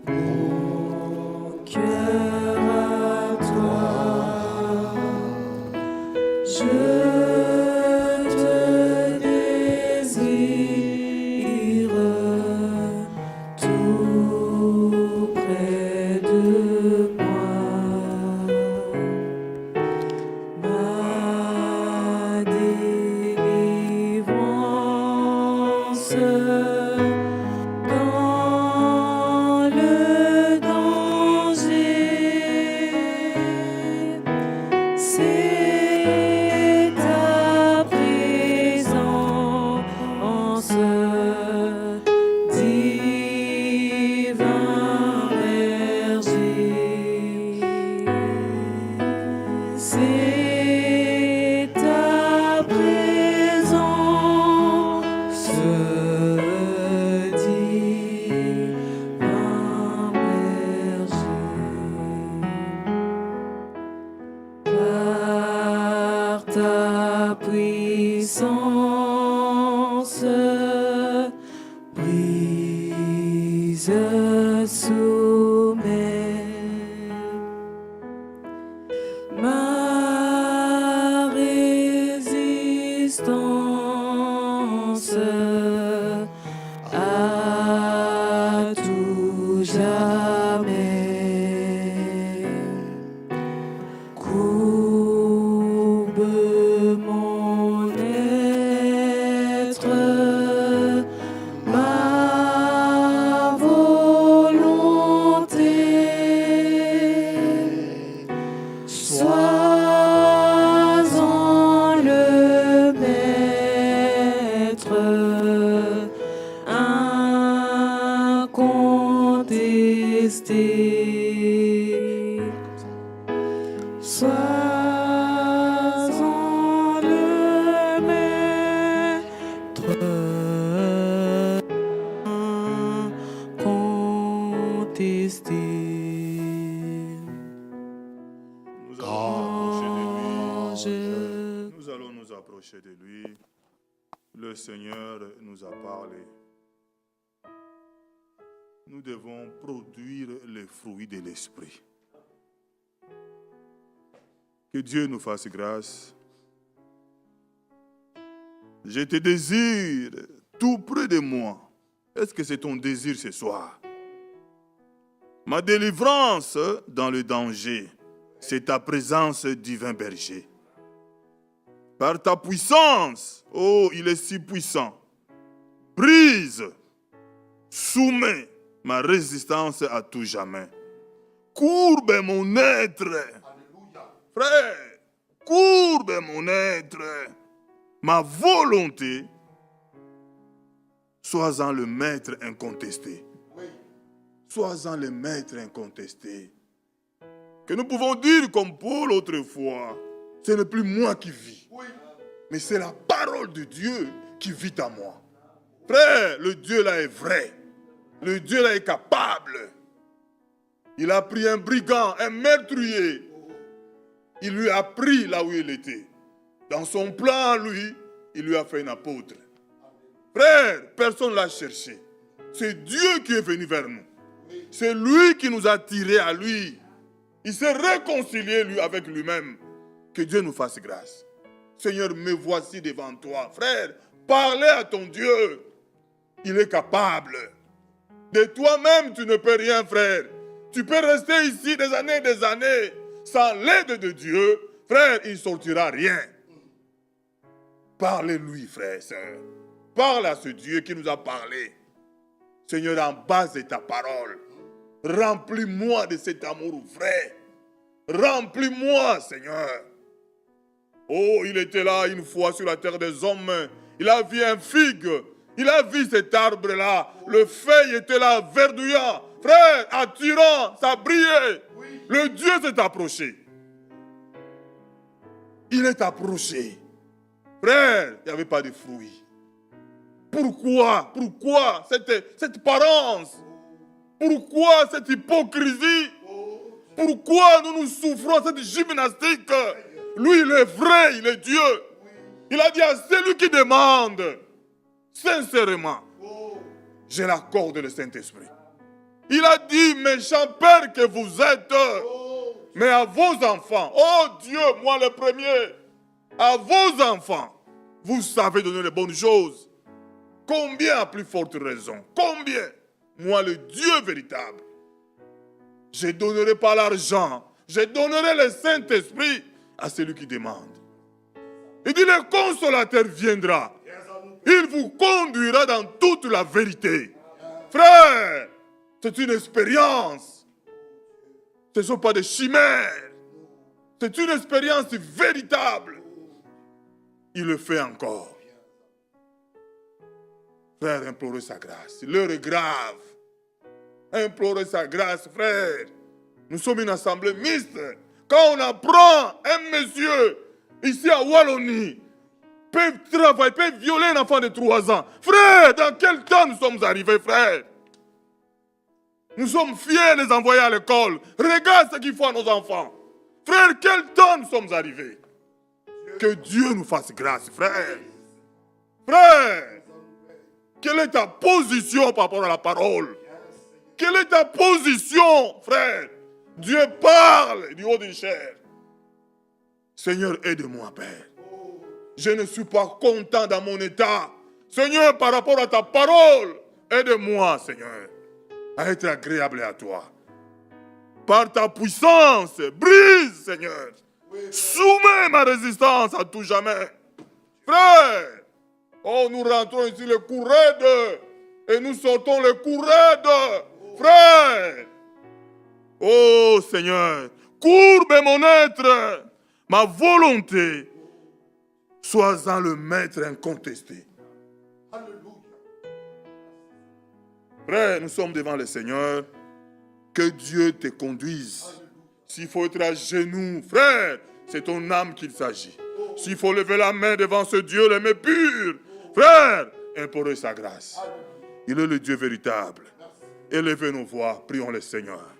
mon cœur à toi. Je te désire tout près de moi. Ma délivrance dans le danger, c'est ta présence, divin berger. C'est ta présence, divin berger. Par ta puissance, brise soumets ma résistance à tout jamais. Courbe mon être, ma Sois-en le maître, incontesté. Nous allons nous approcher de lui. Le Seigneur nous a parlé. Nous devons produire les fruits de l'Esprit. Que Dieu nous fasse grâce. Je te désire tout près de moi. Est-ce que c'est ton désir ce soir? Ma délivrance dans le danger, c'est ta présence, divin berger. Par ta puissance, oh, il est si puissant. Brise, soumets ma résistance à tout jamais. Courbe mon être. Frère, courbe mon être. Ma volonté, sois-en le maître incontesté. Sois-en le maître incontesté. Que nous pouvons dire comme Paul autrefois, ce n'est plus moi qui vis, mais c'est la parole de Dieu qui vit en moi. Frère, le Dieu là est vrai. Le Dieu là est capable. Il a pris un brigand, un meurtrier. Il lui a pris là où il était. Dans son plan, lui, il lui a fait un apôtre. Frère, personne ne l'a cherché. C'est Dieu qui est venu vers nous. C'est lui qui nous a tirés à lui. Il s'est réconcilié lui avec lui-même. Que Dieu nous fasse grâce. Seigneur, me voici devant toi. Frère, parlez à ton Dieu. Il est capable. De toi-même, tu ne peux rien, frère. Tu peux rester ici des années. Sans l'aide de Dieu, frère, il ne sortira rien. Parlez-lui, frère, sœur. Parle à ce Dieu qui nous a parlé. Seigneur, en base de ta parole, remplis-moi de cet amour vrai. Remplis-moi, Seigneur. Oh, il était là une fois sur la terre des hommes. Il a vu un figue. Il a vu cet arbre-là. Le feuille était là, verdouillant. Frère, attirant, ça brillait. Le Dieu s'est approché. Il est approché. Frère, il n'y avait pas de fruits. Pourquoi cette apparence? Pourquoi cette hypocrisie? Pourquoi nous souffrons cette gymnastique? Lui, il est vrai, il est Dieu. Il a dit à celui qui demande, sincèrement, je l'accorde le Saint-Esprit. Il a dit, méchant père que vous êtes, mais à vos enfants, oh Dieu, moi le premier, à vos enfants, vous savez donner les bonnes choses. Combien à plus forte raison? Combien? Moi le Dieu véritable. Je donnerai pas l'argent, je donnerai le Saint-Esprit à celui qui demande. Il dit, le consolateur viendra. Il vous conduira dans toute la vérité. Frère, c'est une expérience. Ce ne sont pas des chimères. C'est une expérience véritable. Il le fait encore. Frère, implorez sa grâce. L'heure est grave. Implorez sa grâce, frère. Nous sommes une assemblée mixte. Quand on apprend un monsieur ici à Wallonie peut travailler, peut violer un enfant de 3 ans. Frère, dans quel temps nous sommes arrivés, frère? Nous sommes fiers de les envoyer à l'école. Regarde ce qu'ils font à nos enfants. Frère, quel temps nous sommes arrivés? Que Dieu nous fasse grâce, frère. Frère, quelle est ta position par rapport à la parole? Quelle est ta position, frère? Dieu parle du haut d'une chair. Seigneur, aide-moi, Père. Je ne suis pas content dans mon état. Seigneur, par rapport à ta parole, aide-moi, Seigneur, à être agréable à toi. Par ta puissance, brise, Seigneur. Soumets ma résistance à tout jamais. Frère, oh, nous rentrons ici le cou raide et nous sortons le cou raide. Frère, oh Seigneur, courbe mon être, ma volonté, sois-en le maître incontesté. Frère, nous sommes devant le Seigneur. Que Dieu te conduise. S'il faut être à genoux, frère, c'est ton âme qu'il s'agit. S'il faut lever la main devant ce Dieu, l'aimer pur, frère, implorer sa grâce. Il est le Dieu véritable. Élevez nos voix, prions le Seigneur.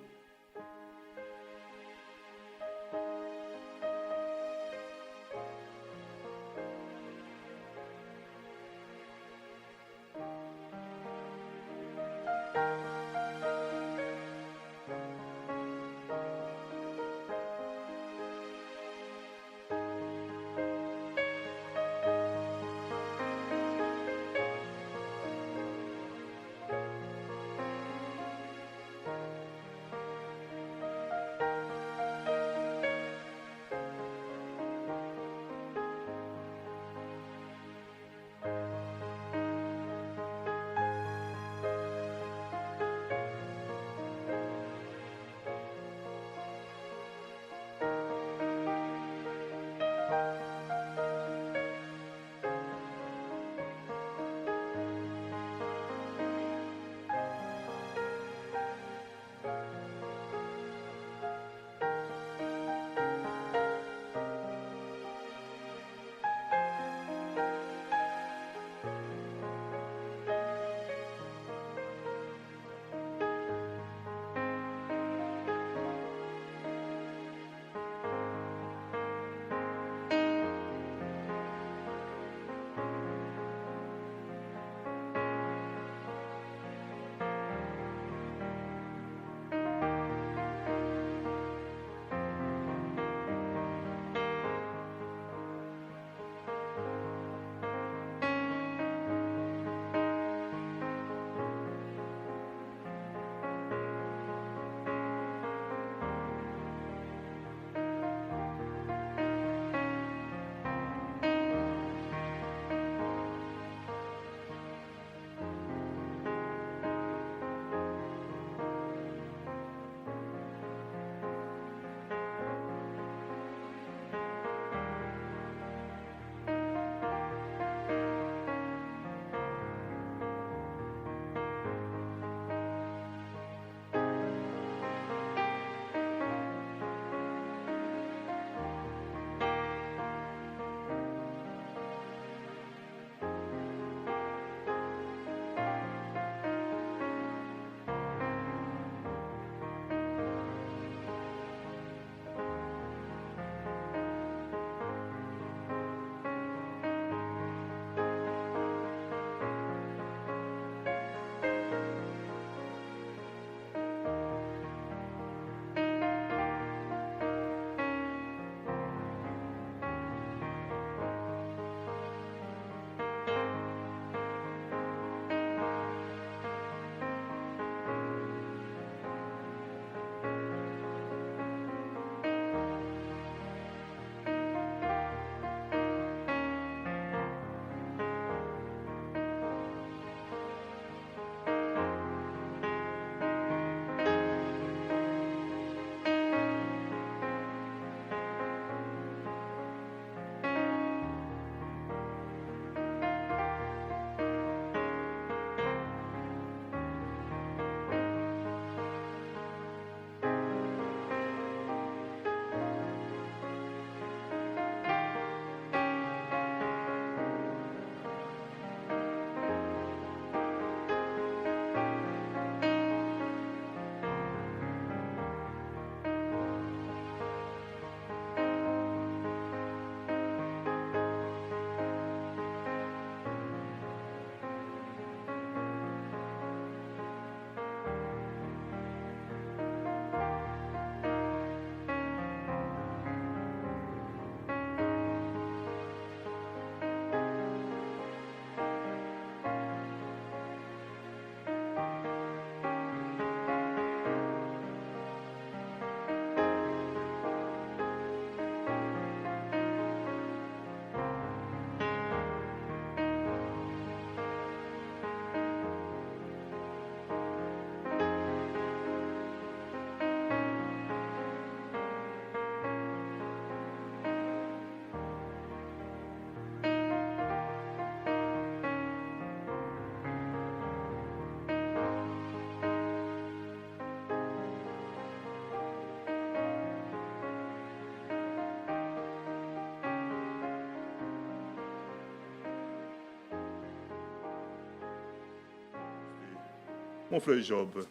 Mon frère Job,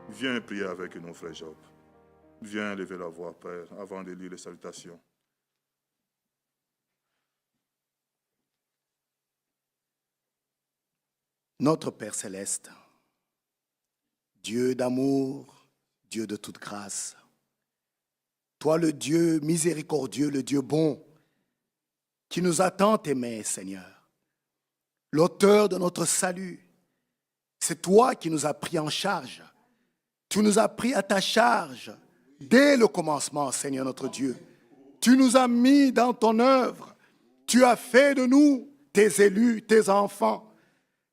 viens prier avec nous, frère Job. Viens lever la voix, Père, avant de lire les salutations. Notre Père céleste, Dieu d'amour, Dieu de toute grâce, toi le Dieu miséricordieux, le Dieu bon, qui nous a tant aimés, Seigneur, l'auteur de notre salut, c'est toi qui nous as pris en charge. Tu nous as pris à ta charge dès le commencement, Seigneur notre Dieu. Tu nous as mis dans ton œuvre. Tu as fait de nous tes élus, tes enfants,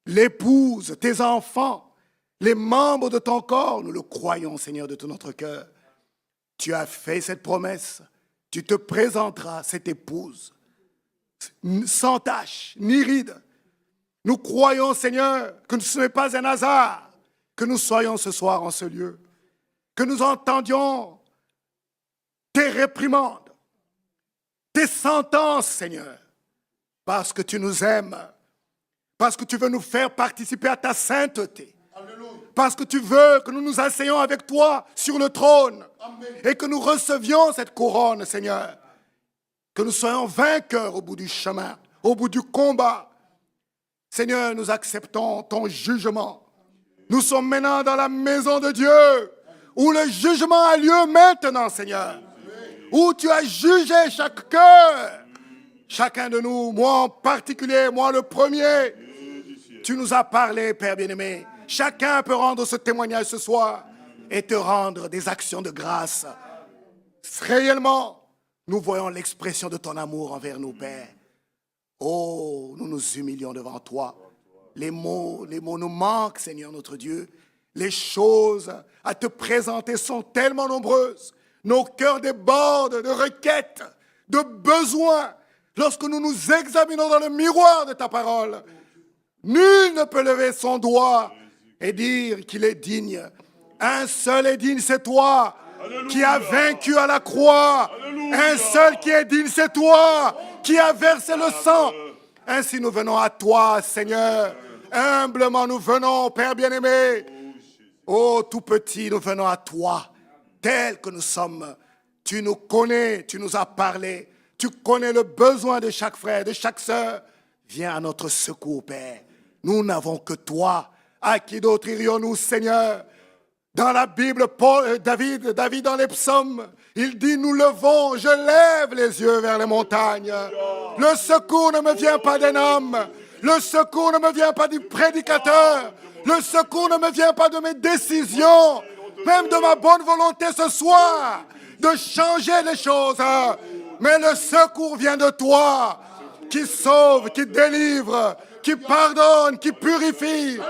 l'épouse, tes enfants, les membres de ton corps. Nous le croyons, Seigneur, de tout notre cœur. Tu as fait cette promesse. Tu te présenteras, cette épouse, sans tache, ni ride. Nous croyons, Seigneur, que ce n'est pas un hasard que nous soyons ce soir en ce lieu, que nous entendions tes réprimandes, tes sentences, Seigneur, parce que tu nous aimes, parce que tu veux nous faire participer à ta sainteté, parce que tu veux que nous nous asseyons avec toi sur le trône et que nous recevions cette couronne, Seigneur, que nous soyons vainqueurs au bout du chemin, au bout du combat. Seigneur, nous acceptons ton jugement. Nous sommes maintenant dans la maison de Dieu, où le jugement a lieu maintenant, Seigneur, où tu as jugé chaque cœur, chacun de nous, moi en particulier, moi le premier. Tu nous as parlé, Père bien-aimé. Chacun peut rendre ce témoignage ce soir et te rendre des actions de grâce. Réellement, nous voyons l'expression de ton amour envers nous, Père. Oh, nous nous humilions devant toi. Les mots nous manquent, Seigneur notre Dieu. Les choses à te présenter sont tellement nombreuses. Nos cœurs débordent de requêtes, de besoins. Lorsque nous nous examinons dans le miroir de ta parole, nul ne peut lever son doigt et dire qu'il est digne. Un seul est digne, c'est toi, qui as vaincu à la croix. Un seul qui est digne, c'est toi, qui as versé le sang. Ainsi nous venons à toi, Seigneur. Humblement nous venons, Père bien-aimé. Oh, tout petit, nous venons à toi, tel que nous sommes. Tu nous connais, tu nous as parlé. Tu connais le besoin de chaque frère, de chaque sœur. Viens à notre secours, Père. Nous n'avons que toi. À qui d'autre irions-nous, Seigneur? Dans la Bible, David dans les psaumes, il dit, nous levons, je lève les yeux vers les montagnes. Le secours ne me vient pas d'un homme. Le secours ne me vient pas du prédicateur. Le secours ne me vient pas de mes décisions, même de ma bonne volonté ce soir, de changer les choses. Mais le secours vient de toi, qui sauve, qui délivre, qui pardonne, qui purifie.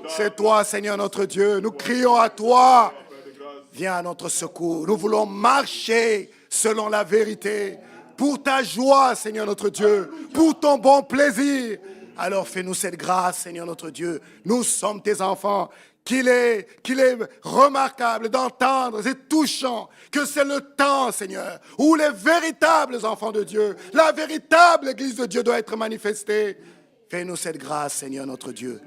C'est toi, Seigneur notre Dieu. Nous crions à toi. Viens à notre secours. Nous voulons marcher selon la vérité. Pour ta joie, Seigneur notre Dieu. Pour ton bon plaisir. Alors fais-nous cette grâce, Seigneur notre Dieu. Nous sommes tes enfants. Qu'il est remarquable d'entendre et touchant que c'est le temps, Seigneur, où les véritables enfants de Dieu, la véritable Église de Dieu doit être manifestée. Fais-nous cette grâce, Seigneur notre Dieu.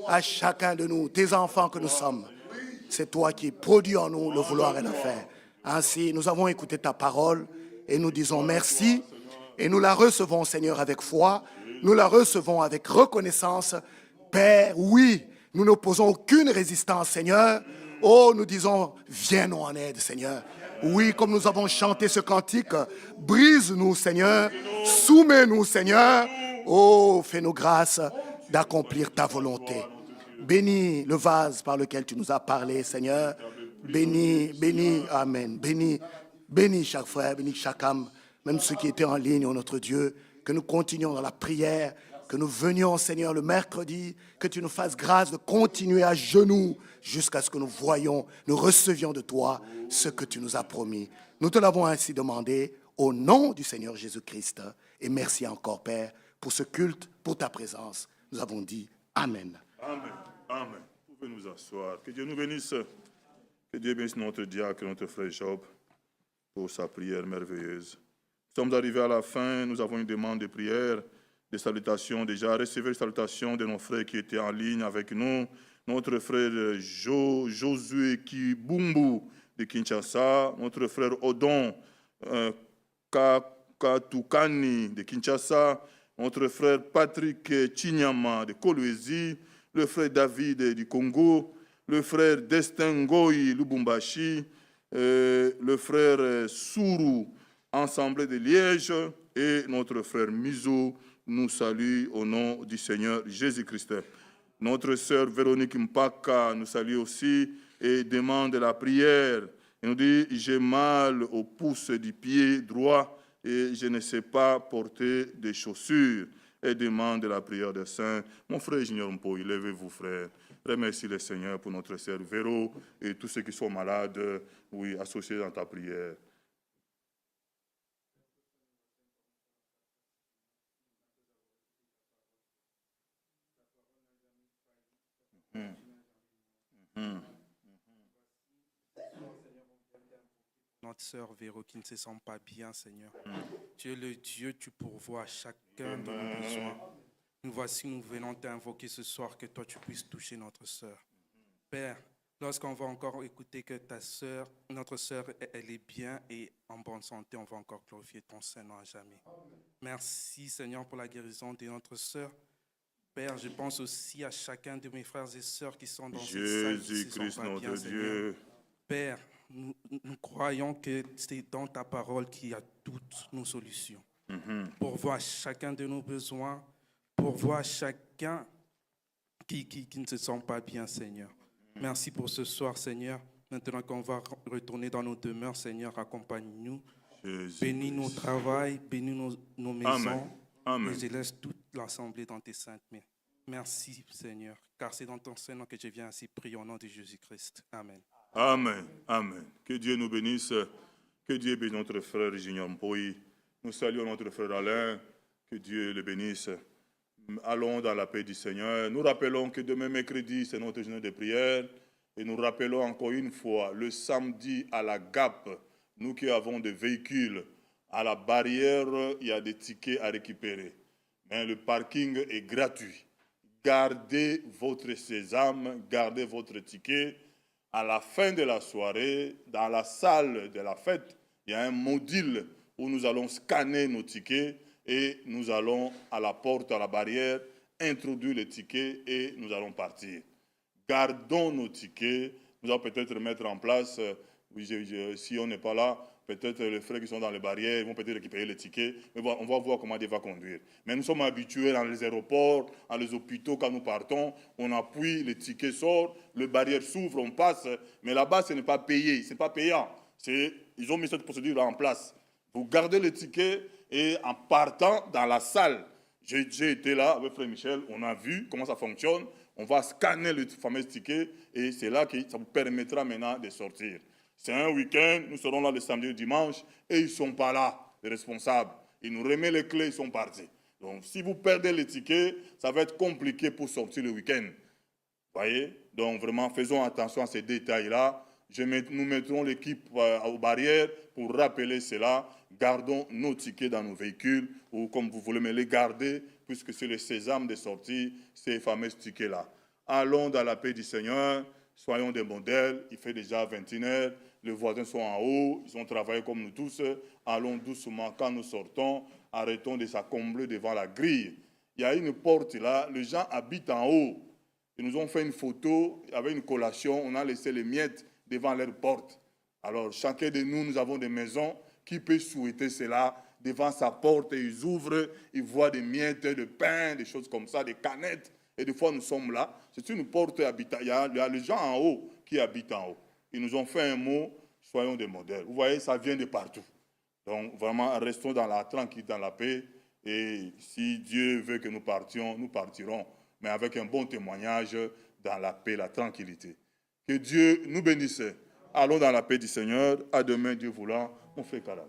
À chacun de nous, tes enfants que nous sommes, c'est toi qui produis en nous le vouloir et le faire. Ainsi, nous avons écouté ta parole et nous disons merci et nous la recevons, Seigneur, avec foi. Nous la recevons avec reconnaissance. Père, oui, nous n'opposons aucune résistance, Seigneur. Oh, nous disons, viens-nous en aide, Seigneur. Oui, comme nous avons chanté ce cantique, brise-nous, Seigneur. Soumets-nous, Seigneur. Oh, fais-nous grâce d'accomplir ta volonté. Bénis le vase par lequel tu nous as parlé, Seigneur. Bénis, Amen. Bénis chaque frère, bénis chaque âme, même ceux qui étaient en ligne, oh notre Dieu. Que nous continuions dans la prière, que nous venions, Seigneur, le mercredi, que tu nous fasses grâce de continuer à genoux jusqu'à ce que nous voyions, nous recevions de toi ce que tu nous as promis. Nous te l'avons ainsi demandé au nom du Seigneur Jésus-Christ. Et merci encore, Père, pour ce culte, pour ta présence. Nous avons dit Amen. Amen. Amen. Vous pouvez nous asseoir. Que Dieu nous bénisse. Que Dieu bénisse notre diacre, notre frère Job, pour sa prière merveilleuse. Nous sommes arrivés à la fin. Nous avons une demande de prière, des salutations déjà. Recevez les salutations de nos frères qui étaient en ligne avec nous. notre frère Josué Kibumbu de Kinshasa, notre frère Odon Katukani de Kinshasa, notre frère Patrick Chinyama de Kolwezi, le frère David du Congo, le frère Destin Ngoyi Lubumbashi, le frère Sourou, Assemblée de Liège, et notre frère Mizo nous salue au nom du Seigneur Jésus-Christ. Notre sœur Véronique Mpaka nous salue aussi et demande la prière. Elle nous dit, j'ai mal au pouce du pied droit et je ne sais pas porter des chaussures. Et demande la prière des saints. Mon frère Junior Mpo, levez-vous, frère. Remercie le Seigneur pour notre sœur Véro et tous ceux qui sont malades, oui, associés dans ta prière. Notre sœur Véro qui ne se sent pas bien, Seigneur. Tu es le Dieu, tu pourvois à chacun de nos besoins. Nous voici, nous venons t'invoquer ce soir que toi tu puisses toucher notre sœur. Père, lorsqu'on va encore écouter que ta sœur, notre sœur, elle est bien et en bonne santé, on va encore glorifier ton Saint-Nom à jamais. Merci Seigneur pour la guérison de notre sœur. Père, je pense aussi à chacun de mes frères et sœurs qui sont dans cette salle, qui se Jésus-Christ, sentent pas bien, notre Seigneur. Dieu. Père, nous croyons que c'est dans ta parole qu'il y a toutes nos solutions. Pour voir chacun de nos besoins, pour voir chacun qui ne se sent pas bien, Seigneur. Merci pour ce soir, Seigneur. Maintenant qu'on va retourner dans nos demeures, Seigneur, accompagne-nous. Bénis nos travails, bénis nos maisons. Amen. Et je laisse toute l'assemblée dans tes saintes mains. Merci, Seigneur, car c'est dans ton Saint-Nom que je viens ainsi prier au nom de Jésus-Christ. Amen. Amen. Amen. Que Dieu nous bénisse. Que Dieu bénisse notre frère Junior Mpoyi. Nous saluons notre frère Alain. Que Dieu le bénisse. Allons dans la paix du Seigneur. Nous rappelons que demain, mercredi, c'est notre journée de prière. Et nous rappelons encore une fois, le samedi à la Gap, nous qui avons des véhicules, à la barrière, il y a des tickets à récupérer. Mais le parking est gratuit. Gardez votre sésame, gardez votre ticket. À la fin de la soirée, dans la salle de la fête, il y a un module où nous allons scanner nos tickets et nous allons à la porte, à la barrière, introduire les tickets et nous allons partir. Gardons nos tickets. Nous allons peut-être mettre en place, si on n'est pas là, peut-être les frères qui sont dans les barrières vont peut-être récupérer les tickets. Mais bon, on va voir comment il va conduire. Mais nous sommes habitués dans les aéroports, dans les hôpitaux, quand nous partons, on appuie, les tickets sortent, les barrières s'ouvrent, on passe. Mais là-bas, ce n'est pas payé, ce n'est pas payant. Ils ont mis cette procédure en place. Vous gardez les tickets et en partant dans la salle, j'ai été là avec frère Michel, on a vu comment ça fonctionne. On va scanner le fameux ticket et c'est là que ça vous permettra maintenant de sortir. C'est un week-end, nous serons là le samedi et le dimanche, et ils ne sont pas là, les responsables. Ils nous remettent les clés, ils sont partis. Donc, si vous perdez les tickets, ça va être compliqué pour sortir le week-end. Voyez? Donc, vraiment, faisons attention à ces détails-là. Nous mettrons l'équipe aux barrières pour rappeler cela. Gardons nos tickets dans nos véhicules, ou comme vous voulez, mais les garder, puisque c'est le sésame de sortie, ces fameux tickets-là. Allons dans la paix du Seigneur. Soyons des modèles, il fait déjà 21h, les voisins sont en haut, ils ont travaillé comme nous tous. Allons doucement quand nous sortons, arrêtons de s'accombler devant la grille. Il y a une porte là, les gens habitent en haut. Ils nous ont fait une photo avec une collation, on a laissé les miettes devant leur porte. Alors chacun de nous, nous avons des maisons, qui peut souhaiter cela devant sa porte, et ils ouvrent, ils voient des miettes de pain, des choses comme ça, des canettes. Et des fois, nous sommes là. C'est une porte habitante. Il y a les gens en haut qui habitent en haut. Ils nous ont fait un mot, soyons des modèles. Vous voyez, ça vient de partout. Donc, vraiment, restons dans la tranquillité, dans la paix. Et si Dieu veut que nous partions, nous partirons. Mais avec un bon témoignage, dans la paix, la tranquillité. Que Dieu nous bénisse. Allons dans la paix du Seigneur. À demain, Dieu voulant. Mon frère Kalala.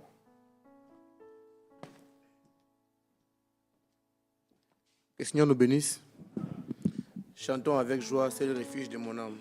Que le Seigneur nous bénisse. Chantons avec joie, c'est le refuge de mon âme.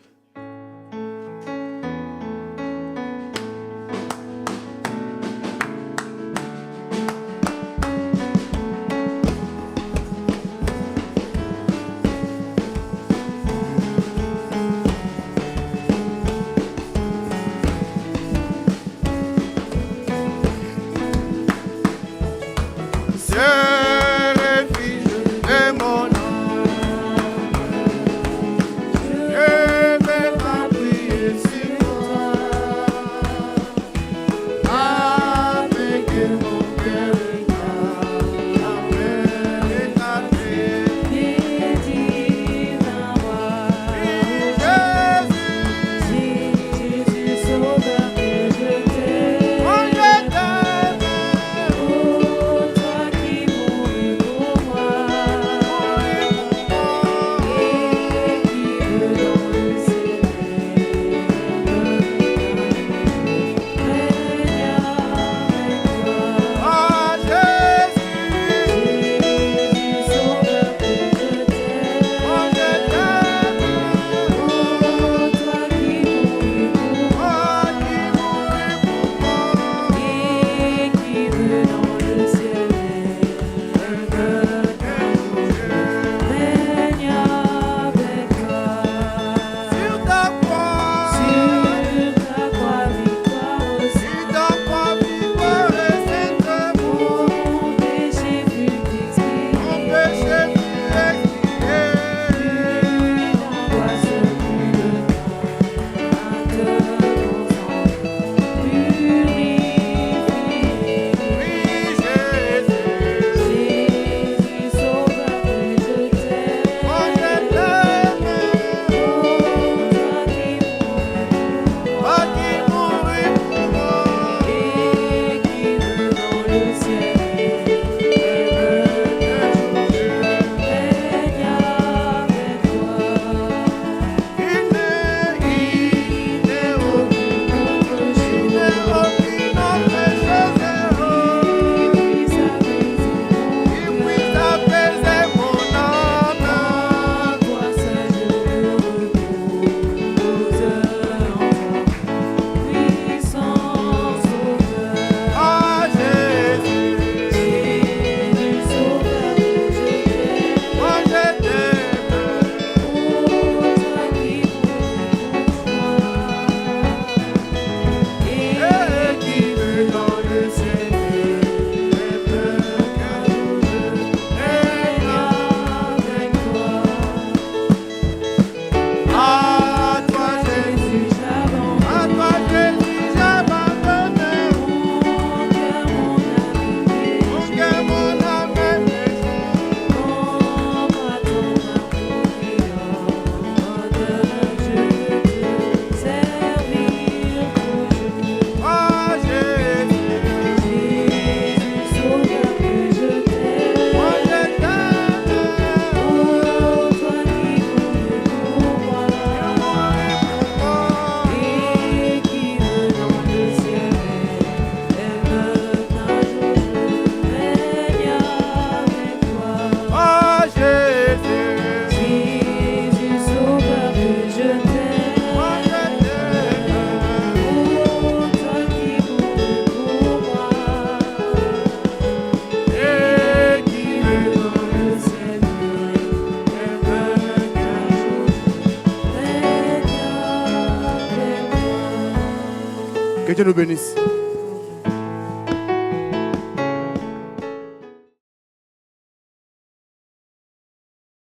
Que Dieu nous bénisse.